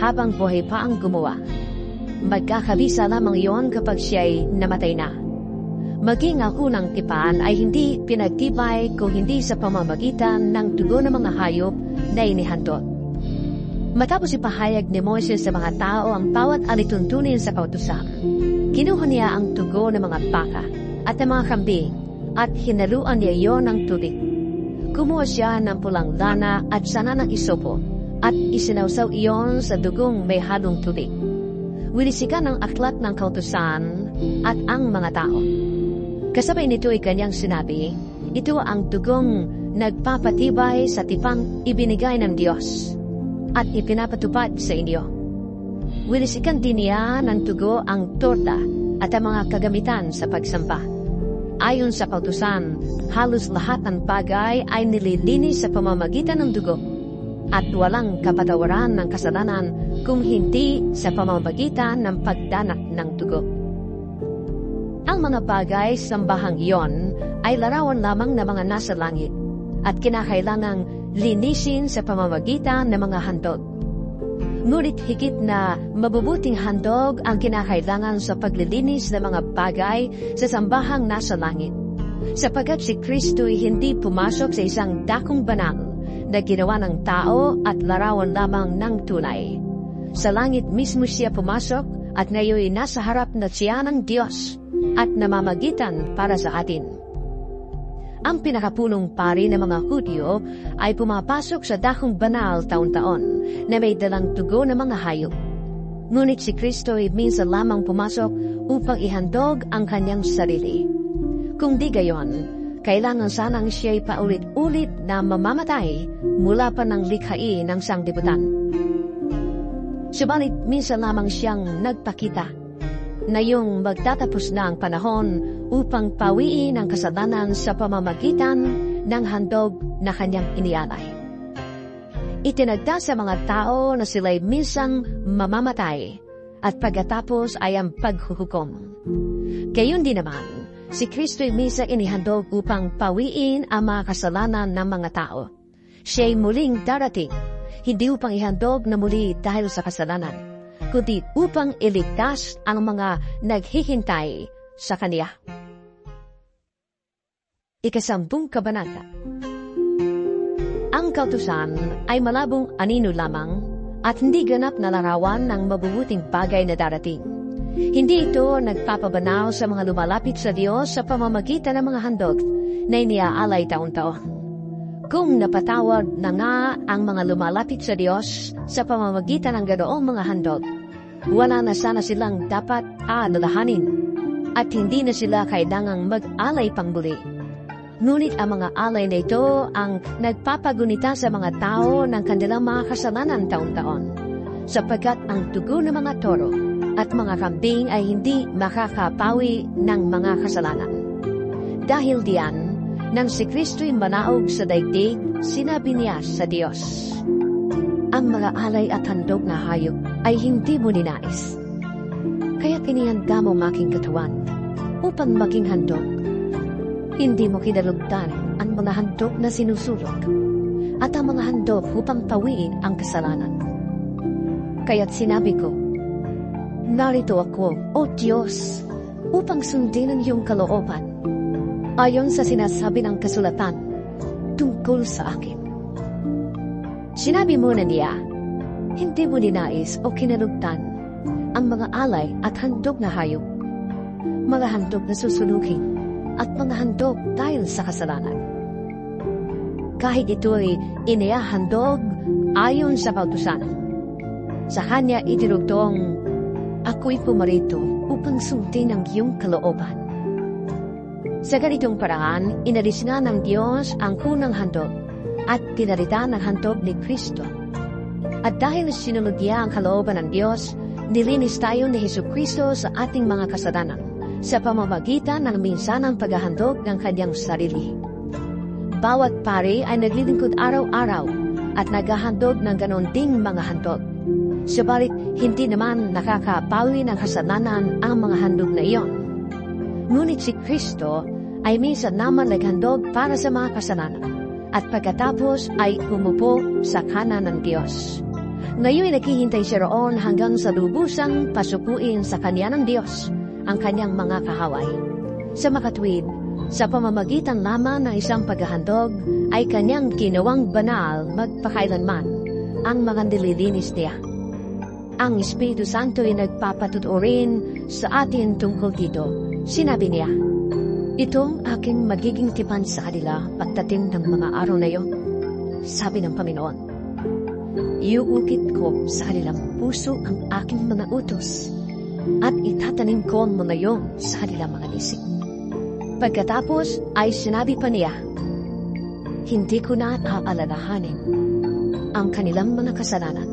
habang buhay pa ang gumawa. Magkakabisa lamang iyon kapag siya'y namatay na. Maging ang unang tipan ay hindi pinagtibay kung hindi sa pamamagitan ng dugo ng mga hayop na inihandog. Matapos ipahayag ni Moises sa mga tao ang bawat alituntunin sa kautusan, kinuha niya ang dugo ng mga baka at ng mga kambing at hinaluan niya iyon ng tubig. Kumuha siya ng pulang lana at sana ng isopo at isinawsaw iyon sa dugong may halong tubig. Winisikan ang aklat ng kautusan at ang mga tao. Kasabay nito ay kanyang sinabi, ito ang dugong nagpapatibay sa tipang ibinigay ng Diyos at ipinapatupad sa inyo. Winisikan din niya ng dugo ang torta at ang mga kagamitan sa pagsamba. Ayon sa kautusan, halos lahat ng bagay ay nililinis sa pamamagitan ng dugo at walang kapatawaran ng kasalanan kung hindi sa pamamagitan ng pagdanak ng dugo. Ang mga bagay sa sambahang iyon ay larawan lamang ng mga nasa langit at kinakailangang linisin sa pamamagitan ng mga handog. Ngunit higit na mabubuting handog ang kinakailangan sa paglilinis ng mga bagay sa sambahang nasa langit, sapagkat si Kristo ay hindi pumasok sa isang dakong banal na ginawa ng tao at larawan lamang ng tunay. Sa langit mismo siya pumasok at ngayon nasa harap na siya ng Diyos at namamagitan para sa atin. Ang pinakapulong pari ng mga Hudyo ay pumapasok sa dakong banal taon-taon na may dalang dugo ng mga hayop. Ngunit si Kristo ay minsan lamang pumasok upang ihandog ang kanyang sarili. Kung di gayon, kailangan sanang siya'y paulit-ulit na mamamatay mula pa ng likhain ng sanglibutan. Subalit minsan lamang siyang nagpakita na yung magtatapos na ang panahon upang pawiin ang kasalanan sa pamamagitan ng handog na kanyang inialay. Itinagda sa mga tao na sila'y minsang mamamatay at pagkatapos ay ang paghuhukom. Gayon din naman, Si Kristo'y misa inihandog upang pawiin ang mga kasalanan ng mga tao. Siya'y muling darating, hindi upang ihandog na muli dahil sa kasalanan, kundi upang iligtas ang mga naghihintay sa Kaniya. Ikasampung kabanata. Ang kautusan ay malabong anino lamang at hindi ganap na larawan ng mabubuting bagay na darating. Hindi ito nagpapabanaw sa mga lumalapit sa Diyos sa pamamagitan ng mga handog na iniaalay taon-taon. Kung napatawad na nga ang mga lumalapit sa Diyos sa pamamagitan ng ganoong mga handog, wala na sana silang dapat alalahanin at hindi na sila kailangang mag-alay pang muli. Ngunit ang mga alay na ito ang nagpapagunita sa mga tao ng kanilang mga kasalanan taon-taon, sapagkat ang dugo ng mga toro at mga kambing ay hindi makakapawi ng mga kasalanan. Dahil diyan, nang si Kristo'y manaog sa daigdig, sinabi niya sa Diyos, ang mga alay at handog na hayop ay hindi mo ninais. Kaya pinihanda mo making katawan upang maging handog. Hindi mo kinalugdan ang mga handog na sinusulog at ang mga handog upang pawiin ang kasalanan. Kaya't sinabi ko, narito ako, O Diyos, upang sundin ang iyong kalooban, ayon sa sinasabi ng kasulatan tungkol sa akin. Sinabi mo na niya, hindi mo ninais o kinalugdan ang mga alay at handog na hayop, mga handog na susunugin, at mga handog dahil sa kasalanan. Kahit ito'y inihahandog ayon sa kautusan, sa kanya itinugtong, ako'y pumarito upang sundin ang iyong kalooban. Sa ganitong paraan, inalis nga ng Diyos ang kunang handog at pinalitan ng handog ni Kristo. At dahil sinunod niya ang kalooban ng Diyos, nilinis tayo ni Jesucristo sa ating mga kasalanan sa pamamagitan ng minsanang paghahandog ng kanyang sarili. Bawat pari ay naglilingkod araw-araw at naghahandog ng ganon ding mga handog. Subalit, hindi naman nakakapawi ng kasalanan ang mga handog na iyon. Ngunit si Kristo ay minsan naman naghandog para sa mga kasalanan at pagkatapos ay umupo sa kanan ng Diyos. Ngayon ay naghihintay siya roon hanggang sa lubusang pasukuin sa kanya ng Diyos ang kanyang mga kahaway. Sa makatwid, sa pamamagitan lamang ng isang paghahandog ay kanyang ginawang banal magpakailanman ang mga nililinis niya. Ang Espiritu Santo ay nagpapatuturin sa atin tungkol dito. Sinabi niya, itong aking magiging tipan sa kanila pagdating ng mga araw na iyon, sabi ng Panginoon. Iuukit ko sa kanilang puso ang aking mga utos at itatanim ko mo na yon sa kanilang mga isip. Pagkatapos ay sinabi pa niya, hindi ko na aalalahanin ang kanilang mga kasalanan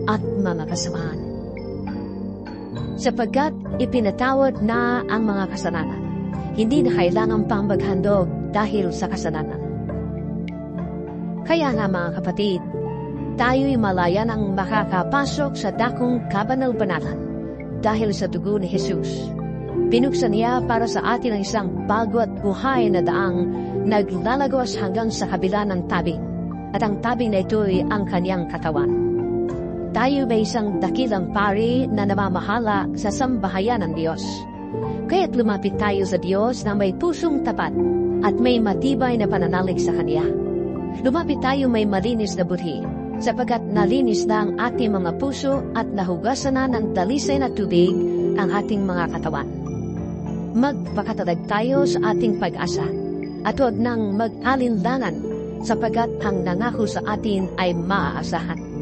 at mga kasamaan. Sapagkat ipinatawad na ang mga kasalanan, hindi na kailangan pang maghandog dahil sa kasalanan. Kaya nga mga kapatid, tayo'y malaya ng makakapasok sa dakong kabanal-banalan dahil sa dugo ni Jesus. Binuksan niya para sa atin ang isang bago at buhay na daang naglalagos hanggang sa kabila ng tabing, at ang tabing na ito'y ang kanyang katawan. Tayo may isang dakilang pari na namamahala sa sambahayan ng Diyos. Kaya't lumapit tayo sa Diyos na may pusong tapat at may matibay na pananalig sa Kanya. Lumapit tayo may malinis na budhi, sapagkat nalinis na ang ating mga puso at nahugasan na ng dalisay na tubig ang ating mga katawan. Magpakatadag tayo sa ating pag-asa at huwag nang mag-alinlangan, sapagkat ang nangako sa atin ay maaasahan.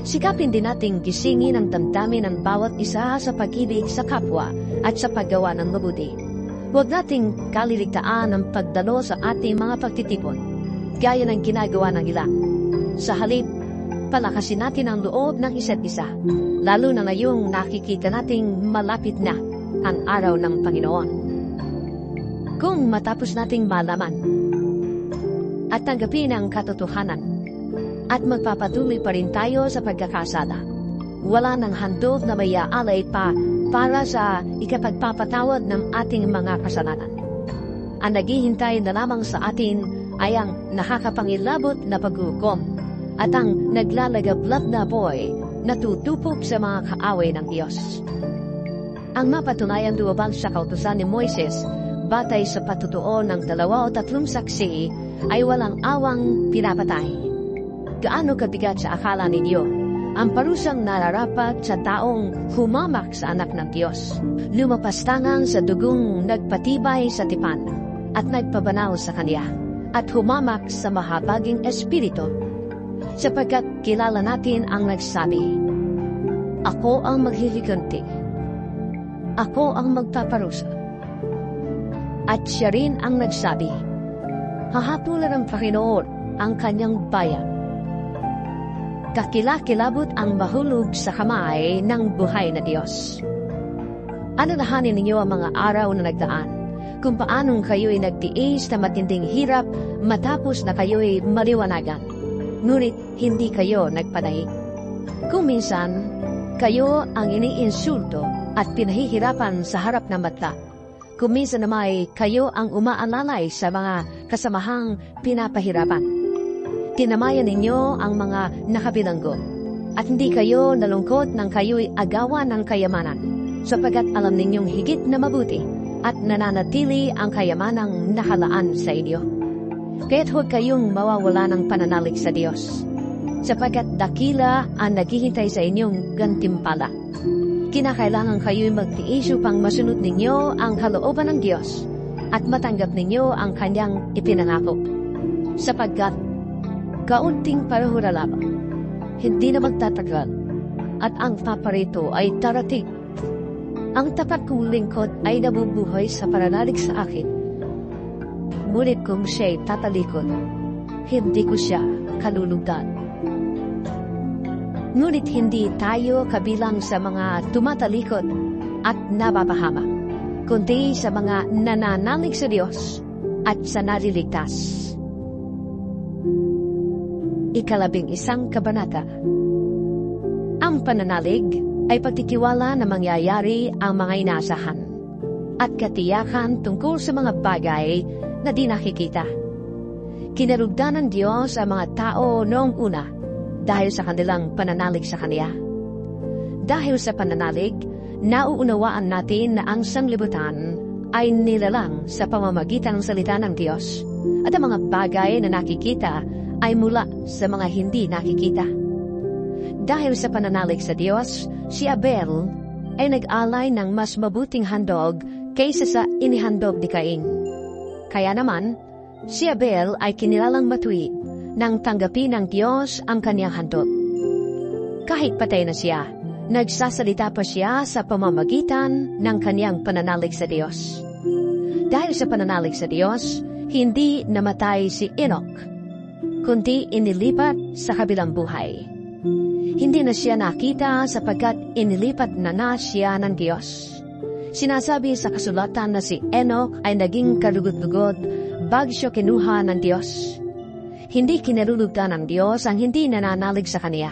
Sikapin din nating gisingin ang damdamin ng bawat isa sa pag-ibig sa kapwa at sa paggawa ng mabuti. Huwag nating kaliligtaan ang pagdalo sa ating mga pagtitipon, gaya ng ginagawa ng ilan. Sa halip, palakasin natin ang loob ng isa't isa, lalo na ngayong nakikita nating malapit na ang araw ng Panginoon. Kung matapos nating malaman at tanggapin ang katotohanan at magpapatuloy pa rin tayo sa pagkakasala, wala nang handog na may aalay pa para sa ikapagpapatawad ng ating mga kasalanan. Ang naghihintay na lamang sa atin ay ang nakakapangilabot na paghukom at ang naglalagablab na apoy na tutupok sa mga kaaway ng Diyos. Ang mapatunayan duwabang sa kautusan ni Moises, batay sa patutuo ng 2 o 3 saksi, ay walang awang pinapatay. Gaano kabigat sa akala ninyo ang parusang nararapat sa taong humamak sa anak ng Diyos, lumapastangan sa dugong nagpatibay sa tipan at nagpabanaw sa Kanya, at humamak sa mahabaging espiritu, sapagkat kilala natin ang nagsabi, "Ako ang maghihiganti, ako ang magpaparusa." At siya rin ang nagsabi, "Hahatulan ng Panginoon ang kanyang bayan." Kakilakilabot ang mahulog sa kamay ng buhay na Diyos. Alalahanin ninyo ang mga araw na nagdaan, kung paanong kayo'y nagtiis na matinding hirap matapos na kayo'y maliwanagan, ngunit hindi kayo nagpadaig. Kung minsan, kayo ang iniinsulto at pinahihirapan sa harap ng mata. Kung minsan naman kayo ang umaalalay sa mga kasamahang pinapahirapan. Tinamayan ninyo ang mga nakabilanggo, at hindi kayo nalungkot nang kayo'y agawan ng kayamanan, sapagkat alam ninyong higit na mabuti at nananatili ang kayamanang nakalaan sa inyo. Kaya't huwag kayong mawawala ng pananalig sa Diyos, sapagkat dakila ang naghihintay sa inyong gantimpala. Kinakailangan kayo'y magtiis upang masunod ninyo ang kalooban ng Diyos at matanggap ninyo ang Kanyang ipinangako, sapagkat kaunting panahon na lamang, hindi na magtatagal, at ang paparito ay darating. Ang tapat kong lingkod ay nabubuhay sa pananalig sa akin. Ngunit kung siya'y tatalikod, hindi ko siya kalulugdan. Ngunit hindi tayo kabilang sa mga tumatalikod at nababahamak, kundi sa mga nananalig sa Diyos at sa naliligtas. 11 kabanata. Ang pananalig ay pagtitiwala na mangyayari ang mga inaasahan at katiyakan tungkol sa mga bagay na di nakikita. Kinarugdan ng Diyos ang mga tao noong una dahil sa kanilang pananalig sa Kanya. Dahil sa pananalig, nauunawaan natin na ang sanglibutan ay nilalang sa pamamagitan ng salita ng Diyos, at ang mga bagay na nakikita ay mula sa mga hindi nakikita. Dahil sa pananalig sa Diyos, si Abel ay nag-alay ng mas mabuting handog kaysa sa inihandog ni Cain. Kaya naman, si Abel ay kinilalang matuwid nang tanggapin ng Diyos ang kanyang handog. Kahit patay na siya, nagsasalita pa siya sa pamamagitan ng kanyang pananalig sa Diyos. Dahil sa pananalig sa Diyos, hindi namatay si Enoch, kundi inilipat sa kabilang buhay. Hindi na siya nakita sapagkat inilipat na siya ng Diyos. Sinasabi sa kasulatan na si Enoch ay naging kalugod-lugod bago siya kinuha ng Diyos. Hindi kinalulugdan ng Diyos ang hindi nananalig sa Kanya,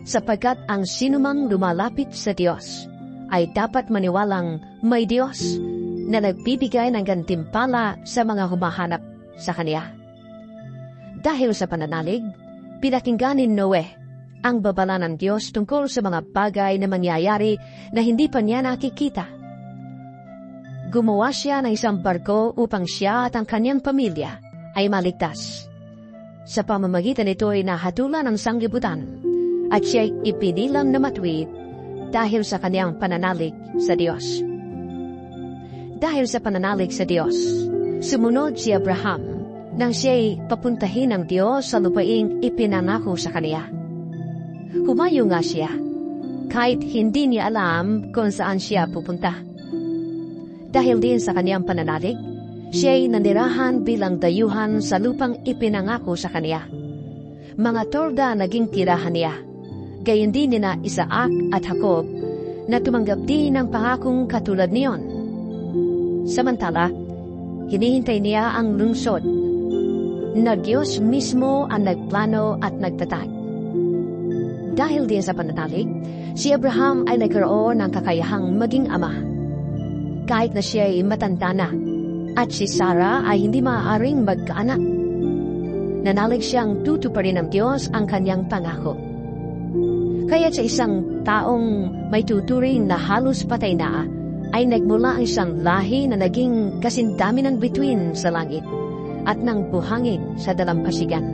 sapagkat ang sinumang lumalapit sa Diyos ay dapat maniwalang may Diyos na nagbibigay ng gantimpala sa mga humahanap sa Kanya. Dahil sa pananalig, pinakinggan ni Noe ang babala ng Diyos tungkol sa mga bagay na mangyayari na hindi pa niya nakikita. Gumawa siya ng isang barko upang siya at ang kanyang pamilya ay maligtas. Sa pamamagitan nito ay nahatulan ang sanglibutan at siya'y ipinilang na matuwid dahil sa kanyang pananalig sa Diyos. Dahil sa pananalig sa Diyos, sumunod si Abraham nang siya'y papuntahin ng Diyos sa lupaing ipinangako sa kaniya. Humayo nga siya, kahit hindi niya alam kung saan siya pupunta. Dahil din sa kanyang pananalig, siya'y nanirahan bilang dayuhan sa lupang ipinangako sa kaniya. Mga torda naging tirahan niya, gayon din nina Isaac at Jacob, na tumanggap din ng pangakong katulad niyon. Samantala, hinihintay niya ang lungsod na Diyos mismo ang nagplano at nagtatag. Dahil din sa pananalig, si Abraham ay nagkaroon ng kakayahang maging ama. Kahit na siya ay matanda na, at si Sarah ay hindi maaaring magkaanak. Nanalig siyang tutuparin ng Diyos ang kanyang pangako. Kaya sa isang taong may tuturing na halos patay na, ay nagmula ang isang lahi na naging kasindami ng bituin sa langit at ng buhangin sa dalampasigan.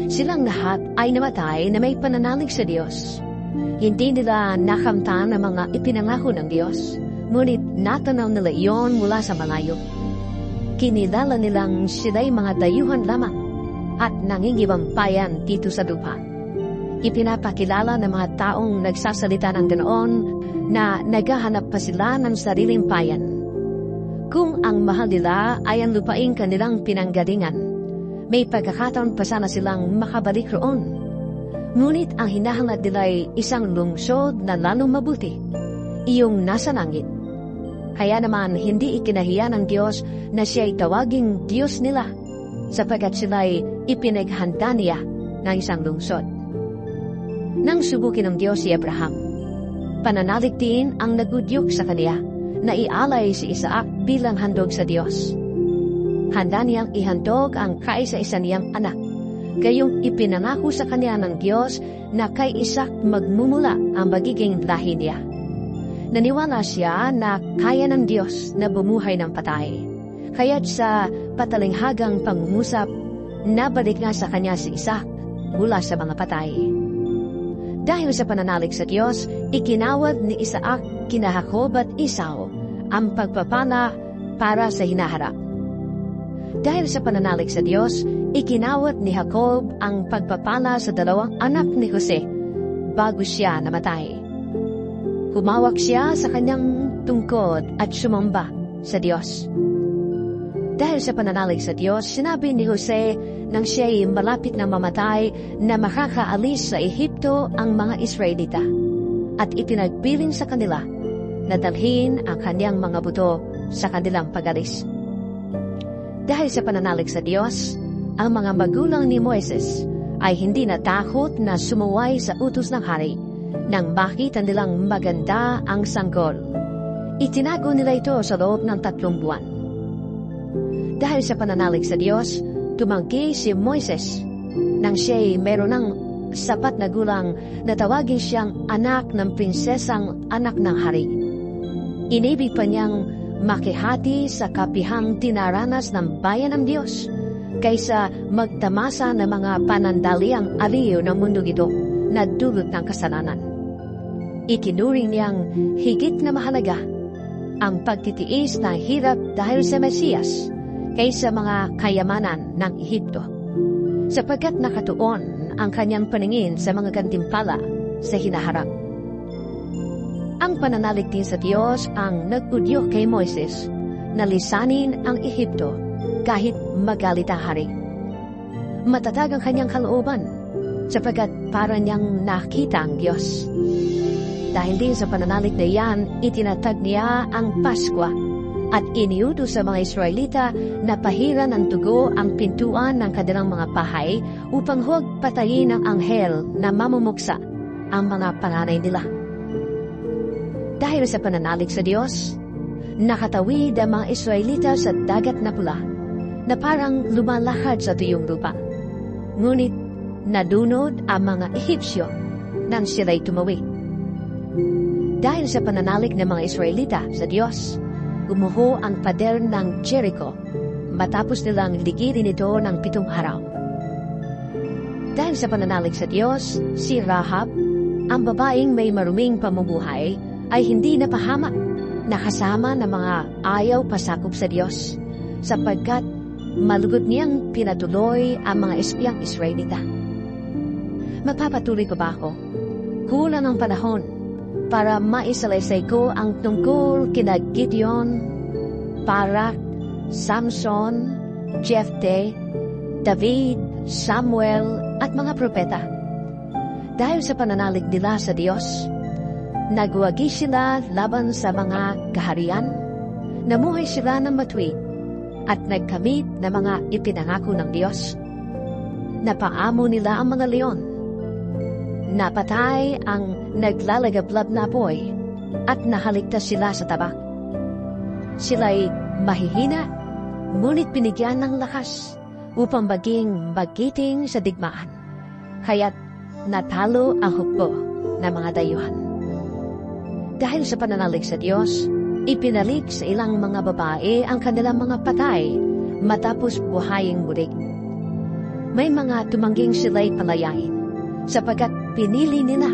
Silang lahat ay namatay na may pananalig sa Diyos. Hindi nila nakamtan ang mga ipinangako ng Diyos, ngunit natanaw nila iyon mula sa malayo. Kinilala nilang sila'y mga dayuhan lamang at nangingibampayan dito sa lupa. Ipinapakilala ng mga taong nagsasalita ng ganoon na naghahanap pa sila ng sariling bayan. Kung ang mahal nila ay ang lupaing kanilang pinanggalingan, may pagkakataon pa sana silang makabalik roon. Ngunit ang hinahanap nila ay isang lungsod na lalong mabuti, iyong nasa langit. Kaya naman hindi ikinahiya ng Diyos na siya ay tawaging Diyos nila, sapagkat sila ay ipinaghanda niya ng isang lungsod. Nang subukin ng Diyos si Abraham, pananalig din ang nagudyok sa kaniya na ialay si Isaac bilang handog sa Diyos. Handa niyang ihandog ang kaisa-isa niyang anak, gayong ipinangako sa kanya ng Diyos na kay Isaac magmumula ang magiging lahi niya. Naniwala siya na kaya ng Diyos na bumuhay ng patay, kaya't sa patalinghagang pangungusap, nabalik nga sa kanya si Isaac mula sa mga patay. Dahil sa pananalig sa Diyos, ikinawad ni Isaac kina Jacob at Esau ang pagpapala para sa hinaharap. Dahil sa pananalig sa Diyos, ikinawad ni Jacob ang pagpapala sa dalawang anak ni Jose bago siya namatay. Humawak siya sa kanyang tungkod at sumamba sa Diyos. Dahil sa pananalig sa Diyos, sinabi ni Jose nang siya'y malapit na mamatay na makakaalis sa Ehipto ang mga Israelita at ipinagpiling sa kanila na dalhin ang kanyang mga buto sa kanilang pag-alis. Dahil sa pananalig sa Diyos, ang mga magulang ni Moises ay hindi natakot na sumuway sa utos ng hari nang makita nilang maganda ang sanggol. Itinago nila ito sa loob ng 3 buwan. Dahil sa pananalig sa Diyos, tumanggi si Moises nang siya'y meron ng sapat na gulang na tawagin siyang anak ng prinsesang anak ng hari. Inibig pa niyang makihati sa kapihang tinaranas ng bayan ng Diyos kaysa magtamasa ng mga panandaliang aliw ng mundo ito na dulot ng kasalanan. Itinuring niyang higit na mahalaga ang pagtitiis ng hirap dahil sa Mesiyas kaysa mga kayamanan ng Ehipto, sapagkat nakatuon ang kanyang paningin sa mga gantimpala sa hinaharap. Ang pananalig din sa Diyos ang nag-udyok kay Moises na lisanin ang Ehipto kahit magalit ang hari. Matatag ang kanyang kalooban sapagkat para niyang nakita ang Diyos. Dahil din sa pananalig na iyan, itinatag niya ang Paskwa at iniutos sa mga Israelita na pahiran ng dugo ang pintuan ng kanilang mga bahay upang huwag patayin ng anghel na mamumuksa ang mga panganay nila. Dahil sa pananalig sa Diyos, nakatawid ang mga Israelita sa dagat na pula na parang lumalakad sa tuyong lupa. Ngunit nadunod ang mga Ehipsyo nang sila'y tumawid. Dahil sa pananalig ng mga Israelita sa Diyos, gumuho ang pader ng Jericho matapos nilang ligirin ito ng 7 araw. Dahil sa pananalig sa Diyos, si Rahab, ang babaeng may maruming pamumuhay, ay hindi napahamak na kasama ng mga ayaw pasakop sa Diyos sapagkat malugod niyang pinatuloy ang mga espiyang Israelita. Magpapatuloy pa ba ako? Kulang ang panahon para maisalaysay ko ang tungkol kina Gideon, Barak, Samson, Jephthah, David, Samuel at mga propeta. Dahil sa pananalig nila sa Diyos, nagwagi sila laban sa mga kaharian, namuhay sila ng matuwid at nagkamit ng mga ipinangako ng Diyos. Napaamo nila ang mga leon, Napatay ang naglalagablab na apoy at nahaligtas sila sa tabak. Sila'y mahihina, ngunit binigyan ng lakas upang maging magiting sa digmaan. Kaya't natalo ang hukbo ng mga dayuhan. Dahil sa pananalig sa Diyos, ipinalik sa ilang mga babae ang kanilang mga patay matapos buhayin muli. May mga tumangging sila'y palayain sapagkat pinili nila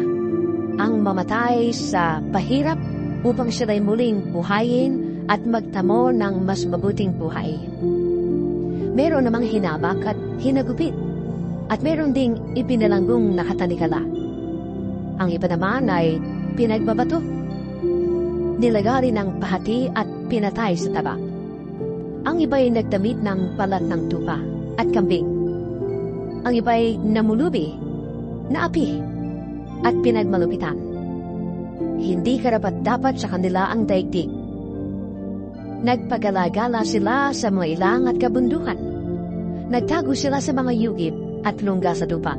ang mamatay sa pahirap upang sila'y muling buhayin at magtamo ng mas mabuting buhay. Meron namang hinabak at hinagupit at meron ding ipinalanggong nakatanikala. Ang iba naman ay pinagbabato, nilagari ng pahati at pinatay sa tabak. Ang iba'y nagdamit ng balat ng tupa at kambing. Ang iba'y namulubi, naapi, at pinagmalupitan. Hindi karapat-dapat sa kanila ang daigdig. Nagpagalagala sila sa mga ilang at kabundukan. Nagtago sila sa mga yugib at lungga sa lupa.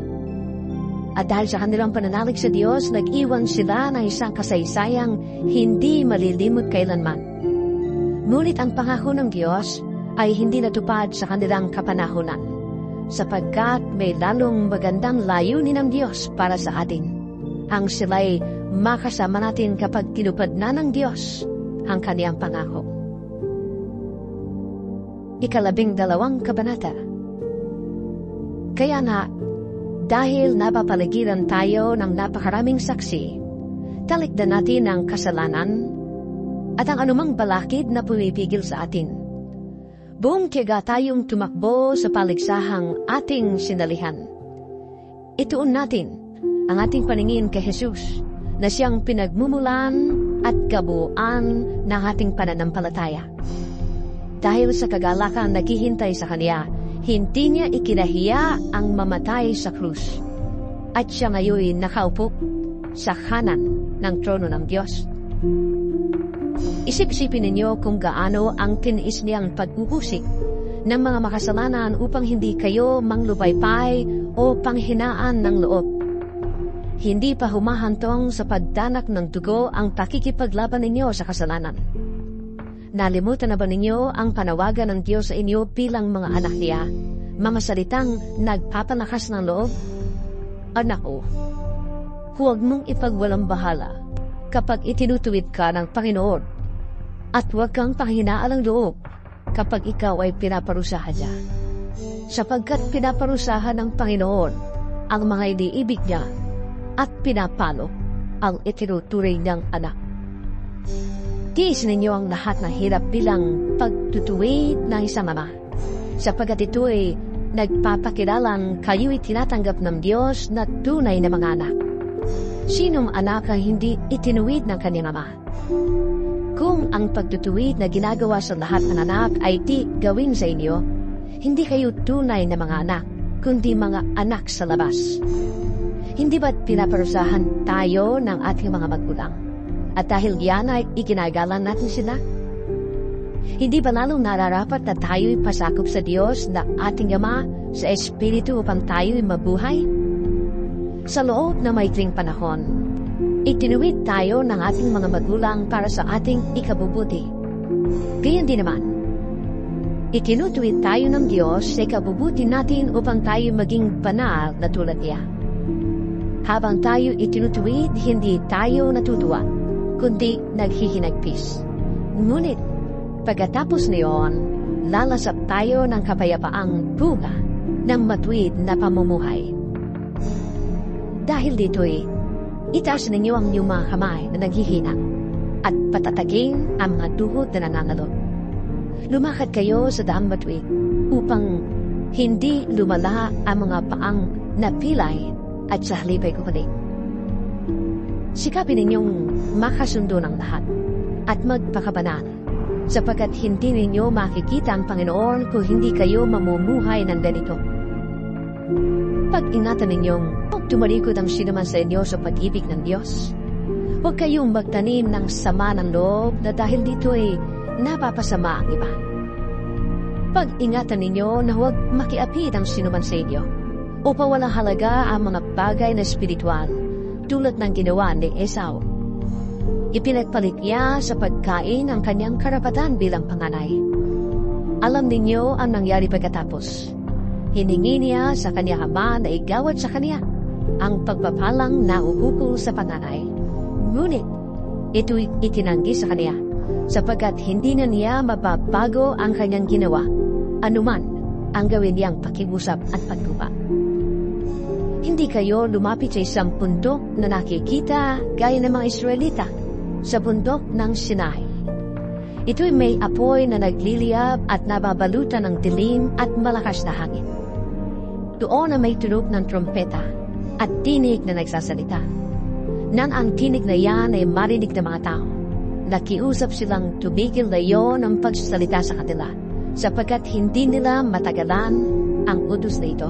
At dahil sa kanilang pananalig sa Diyos, nag-iwan sila ng isang kasaysayang hindi malilimot kailanman. Ngunit ang pangako ng Diyos ay hindi natupad sa kanilang kapanahunan, sapagkat may lalong magandang layunin ng Diyos para sa atin. Ang sila'y makasama natin kapag tinupad na ng Diyos ang kaniyang pangako. 12 kabanata. Kaya nga, dahil napapaligiran tayo ng napakaraming saksi, talikdan natin ang kasalanan at ang anumang balakid na pumipigil sa atin. Buong tiyaga tayong tumakbo sa paligsahang ating sinalihan. Ituon natin ang ating paningin kay Jesus na siyang pinagmumulan at kabuuan ng ating pananampalataya. Dahil sa kagalakan naghihintay sa Kanya, hindi niya ikinahiya ang mamatay sa krus. At siya ngayon nakaupo sa kanan ng trono ng Diyos. Isip-isipin ninyo kung gaano ang tiniis niyang pag-uusik ng mga makasalanan upang hindi kayo manglubaypay o panghinaan ng loob. Hindi pa humahantong sa pagdanak ng dugo ang pakikipaglaban ninyo sa kasalanan. Nalimutan na ba ninyo ang panawagan ng Diyos sa inyo bilang mga anak niya? Mga salitang nagpapalakas ng loob? Anak ko, huwag mong ipagwalang bahala kapag itinutuwid ka ng Panginoon at huwag kang panghinaan ng loob kapag ikaw ay pinaparusahan niya. Sapagkat pinaparusahan ng Panginoon ang mga iniibig niya at pinapalo ang itinuturing niyang anak. Tiis ninyo ang lahat ng hirap bilang pagtutuwid ng isang ama, sapagkat ito ay nagpapakilalang kayo'y tinatanggap ng Diyos na tunay na mga anak. Sinong anak ang hindi itinuwid ng kanyang ama? Kung ang pagtutuwid na ginagawa sa lahat ng anak ay di gawin sa inyo, hindi kayo tunay na mga anak, kundi mga anak sa labas. Hindi ba't pinaparusahan tayo ng ating mga magulang? At dahil yan ay iginagalang natin sila? Hindi ba lalong nararapat na tayo'y pasakop sa Diyos na ating Ama sa Espiritu upang tayo'y mabuhay? Sa loob na maikling panahon, itinuwid tayo ng ating mga magulang para sa ating ikabubuti. Gayon din naman, itinutuwid tayo ng Diyos sa ikabubuti natin upang tayo maging banal na tulad niya. Habang tayo itinutuwid, hindi tayo natutuwa, kundi naghihinagpis. Ngunit, pagkatapos niyon, lalasap tayo ng kapayapaang bunga ng matuwid na pamumuhay. Dahil dito'y, itaas ninyo ang inyong mga kamay na naghihina at patatagin ang mga tuhod na nananalo. Lumakad kayo sa daang matuwid upang hindi lumala ang mga paang napilay at sa halipay kukunik. Sikapin ninyong makasundo ng lahat at magpakabanal, sapagkat hindi ninyo makikita ang Panginoon kung hindi kayo mamumuhay ng ganito. Pag-ingatan ninyong huwag tumalikod ang sinuman sa inyo sa pag-ibig ng Diyos. Huwag kayong magtanim ng sama ng loob na dahil dito ay napapasama ang iba. Pag-ingatan ninyo na huwag makiapid ang sinuman sa inyo upang walang halaga ang mga bagay na espiritual tulad ng ginawa ni Esau. Ipinagpalit niya sa pagkain ang kanyang karapatan bilang panganay. Alam ninyo ang nangyari pagkatapos. Hiningi niya sa kanyang ama na igawad sa kanya ang pagpapalang nauukol sa panganay. Ngunit ito'y itinanggi sa kanya sapagkat hindi na niya mababago ang kanyang ginawa, anuman ang gawin niyang pakiusap at pagkupa. Hindi kayo lumapit sa isang bundok na nakikita gaya ng mga Israelita sa bundok ng Sinai. Ito'y may apoy na nagliliyab at nababalutan ng dilim at malakas na hangin. Doon na may tunog ng trompeta at tinig na nagsasalita. Nang ang tinig na yan ay marinig ng mga tao, nakiusap silang tumigil na yon ang pagsasalita sa kanila, sapagkat hindi nila matagalan ang utos na ito.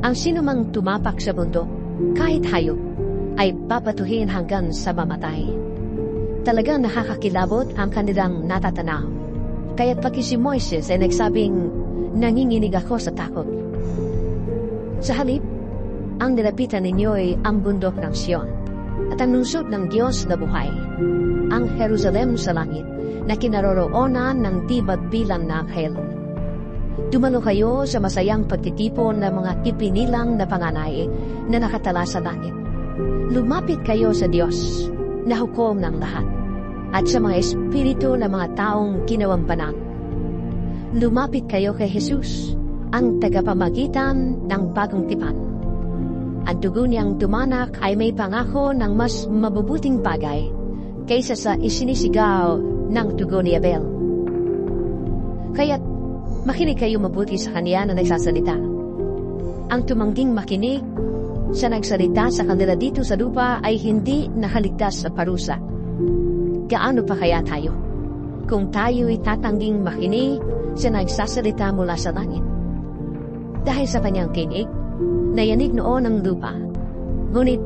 Ang sinumang tumapak sa bundok, kahit hayop, ay papatuhin hanggang sa mamatay. Talagang nakakakilabot ang kanilang natatanaw. Kaya't pati si Moises ay nagsabing, nanginginig ako sa takot. Sa halip, ang nilapitan ninyo ay ang bundok ng Sion, at ang lungsod ng Diyos na buhay, ang Jerusalem sa langit, na kinaroroonan ng di bilang na anghel. Dumalo kayo sa masayang pagtitipon ng mga ipinilang na panganay na nakatala sa langit. Lumapit kayo sa Diyos, na hukom ng lahat, at sa mga espiritu ng mga taong ginawang banal. Lumapit kayo kay Jesus, ang tagapamagitan ng bagong tipan. Ang dugo niyang dumanak ay may pangako ng mas mabubuting bagay kaysa sa isinisigaw ng dugo ni Abel. Kaya't makinig kayo mabuti sa kanya na nagsasalita. Ang tumangging makinig sa nagsalita sa kanila dito sa lupa ay hindi nakaligtas sa parusa. Gaano pa kaya tayo kung tayo'y tatangging makinig sa nagsasalita mula sa langit? Dahil sa kanyang kinig, nayanig noon ang lupa. Ngunit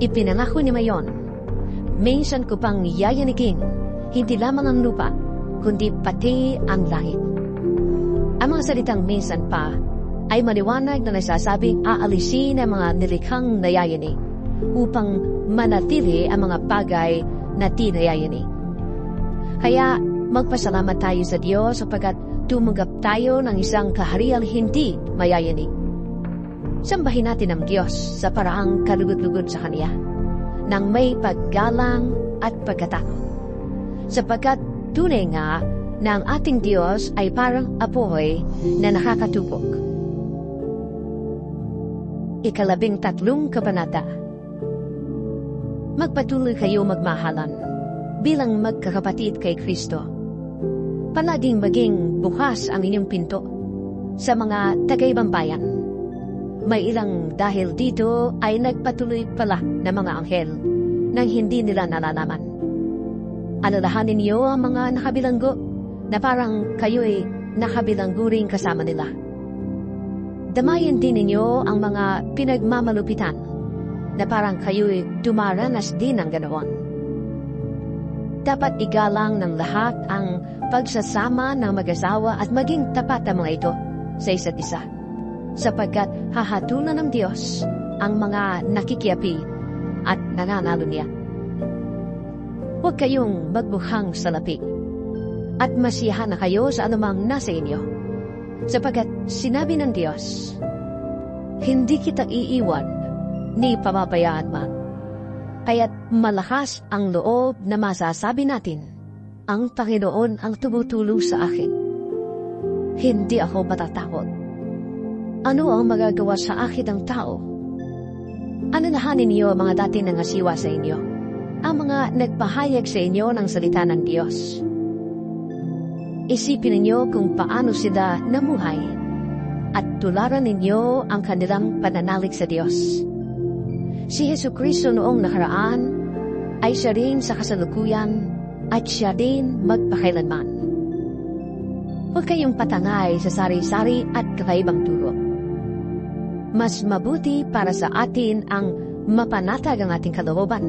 ipinangako ni Mayon, minsan ko pang yayanigin, hindi lamang ang lupa, kundi pati ang langit. Ang mga salitang minsan pa ay maliwanag na nagsasabing aalisin ang mga nilikhang nayayanig upang manatili ang mga bagay na di nayayanig. Kaya magpasalamat tayo sa Diyos sapagkat tumanggap tayo ng isang kahariang hindi mayayanig. Sambahin natin ang Diyos sa paraang kalugod-lugod sa Kanya, nang may paggalang at pagkatakot. Sapagkat tunay nga na ang ating Diyos ay parang apoy na nakakatupok. 13 kabanata. Magpatuloy kayo magmahalan bilang magkakapatid kay Kristo. Palaging maging bukas ang inyong pinto sa mga taga-ibang bayan. May ilang dahil dito ay nagpatuloy pala ng mga anghel nang hindi nila nalalaman. Alalahanin niyo ang mga nakabilanggo na parang kayo'y nakabilanggo rin kasama nila. Damayan din ninyo ang mga pinagmamalupitan na parang kayo'y dumaranas din ng ganoon. Dapat igalang ng lahat ang pagsasama ng mag-asawa at maging tapat ang mga ito sa isa't isa, sapagkat hahatulan ng Diyos ang mga nakikiapi at nananalo niya. Huwag kayong magbukhang salapi at masiyahan na kayo sa anumang nasa inyo, sapagkat sinabi ng Diyos, hindi kita iiwan ni pamabayaan man. Kaya't malakas ang loob na masasabi natin, ang Panginoon ang tumutulong sa akin. Hindi ako matatakot. Ano ang magagawa sa akin ng tao? Alalahanin niyo ang mga dati nangasiwa sa inyo, ang mga nagpahayag sa inyo ng salita ng Diyos. Isipin ninyo kung paano sila namuhay at tularan ninyo ang kanilang pananalig sa Diyos. Si Jesucristo noong nakaraan ay siya rin sa kasalukuyan at siya din magpakailanman. Huwag kayong patangay sa sari-sari at kakaibang turo. Mas mabuti para sa atin ang mapanatag ang ating kalooban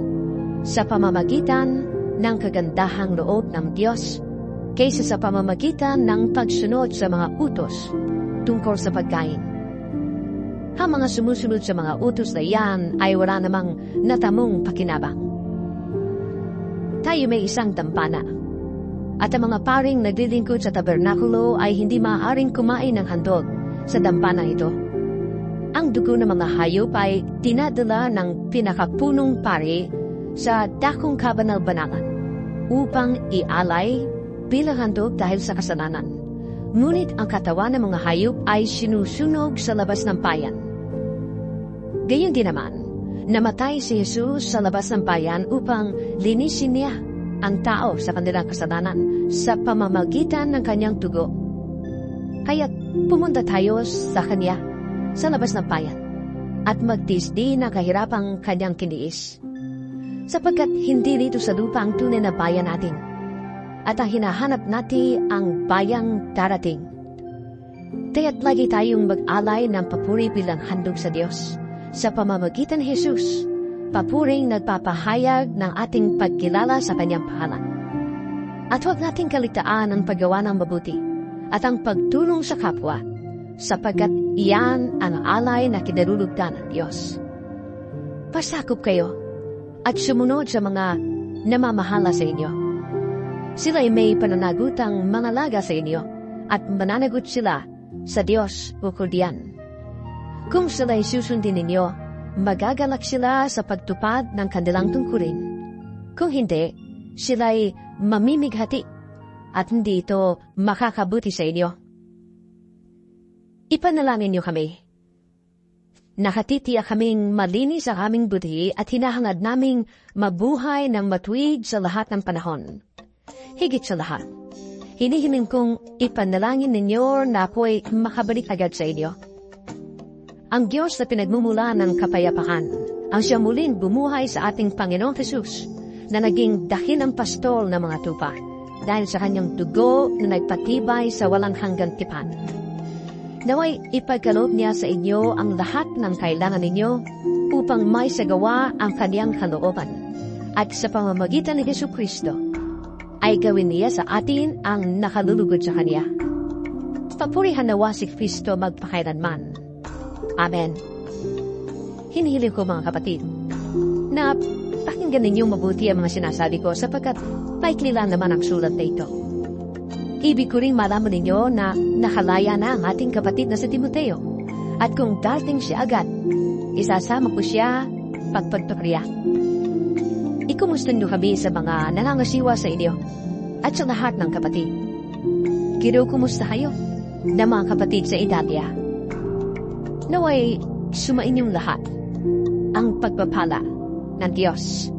sa pamamagitan ng kagandahang loob ng Diyos kaysa sa pamamagitan ng pagsunod sa mga utos tungkol sa pagkain. Ang mga sumusunod sa mga utos na iyan ay wala namang natamong pakinabang. Tayo may isang dampana. At ang mga paring naglilingkod sa tabernakulo ay hindi maaaring kumain ng handog sa dampana ito. Ang dugo ng mga hayop ay dinadala ng pinakapunong pari sa dakong kabanal-banalan upang ialay bilang handog dahil sa kasalanan. Ngunit ang katawan ng mga hayop ay sinusunog sa labas ng bayan. Gayon din naman, namatay si Jesus sa labas ng bayan upang linisin niya ang tao sa kanilang kasalanan sa pamamagitan ng kanyang dugo. Kaya't pumunta tayo sa kanya sa labas ng bayan at magtisdi ng kahirapang kanyang kiniis. Sapagkat hindi rito sa lupa ang tunay na bayan natin at ang hinahanap natin ang bayang darating. Kaya't lagi tayong mag-alay ng papuri bilang handog sa Diyos sa pamamagitan ni Jesus, papuring nagpapahayag ng ating pagkilala sa kanyang pangalan. At huwag nating kaligtaan ang paggawa ng mabuti at ang pagtulong sa kapwa, sapagkat iyan ang alay na kinarulugdan ng Diyos. Pasakop kayo at sumunod sa mga namamahala sa inyo. Sila ay may pananagutang mangalaga sa inyo at mananagot sila sa Diyos bukod diyan. Kung sila'y susundin ninyo, magagalak sila sa pagtupad ng kanilang tungkulin. Kung hindi, sila'y mamimighati at hindi ito makakabuti sa inyo. Ipanalangin niyo kami. Nakatitiyak kaming malinis sa aming buti at hinahangad naming mabuhay ng matuwid sa lahat ng panahon. Higit sa lahat, hinihiling kong ipanalangin ninyo na ako'y makabalik agad sa inyo. Ang Diyos na pinagmumula ng kapayapaan, ang siyang muling bumuhay sa ating Panginoong Jesus, na naging dakilang pastol ng mga tupa, dahil sa kanyang dugo na nagpatibay sa walang hanggang tipan. Naway ipagkaloob niya sa inyo ang lahat ng kailangan ninyo upang may sagawa ang kanyang kalooban, at sa pamamagitan ni Jesucristo, ay gawin niya sa atin ang nakalulugod sa kanya. Papurihan nawa si Kristo magpakailanman. Amen. Hinihiling ko mga kapatid na pakinggan ninyong mabuti ang mga sinasabi ko sapagkat paikli lang naman ang sulat na ito. Ibig ko rin malaman ninyo na nakalaya na ang ating kapatid na si Timoteo at kung dating siya agad, isasama ko siya pagpagpapriya. Ikumusta niyo kami sa mga nangangasiwa sa inyo at sa lahat ng kapatid. Kumusta kayo na mga kapatid sa Italia? Naway sumainyong lahat ang pagpapala ng Diyos.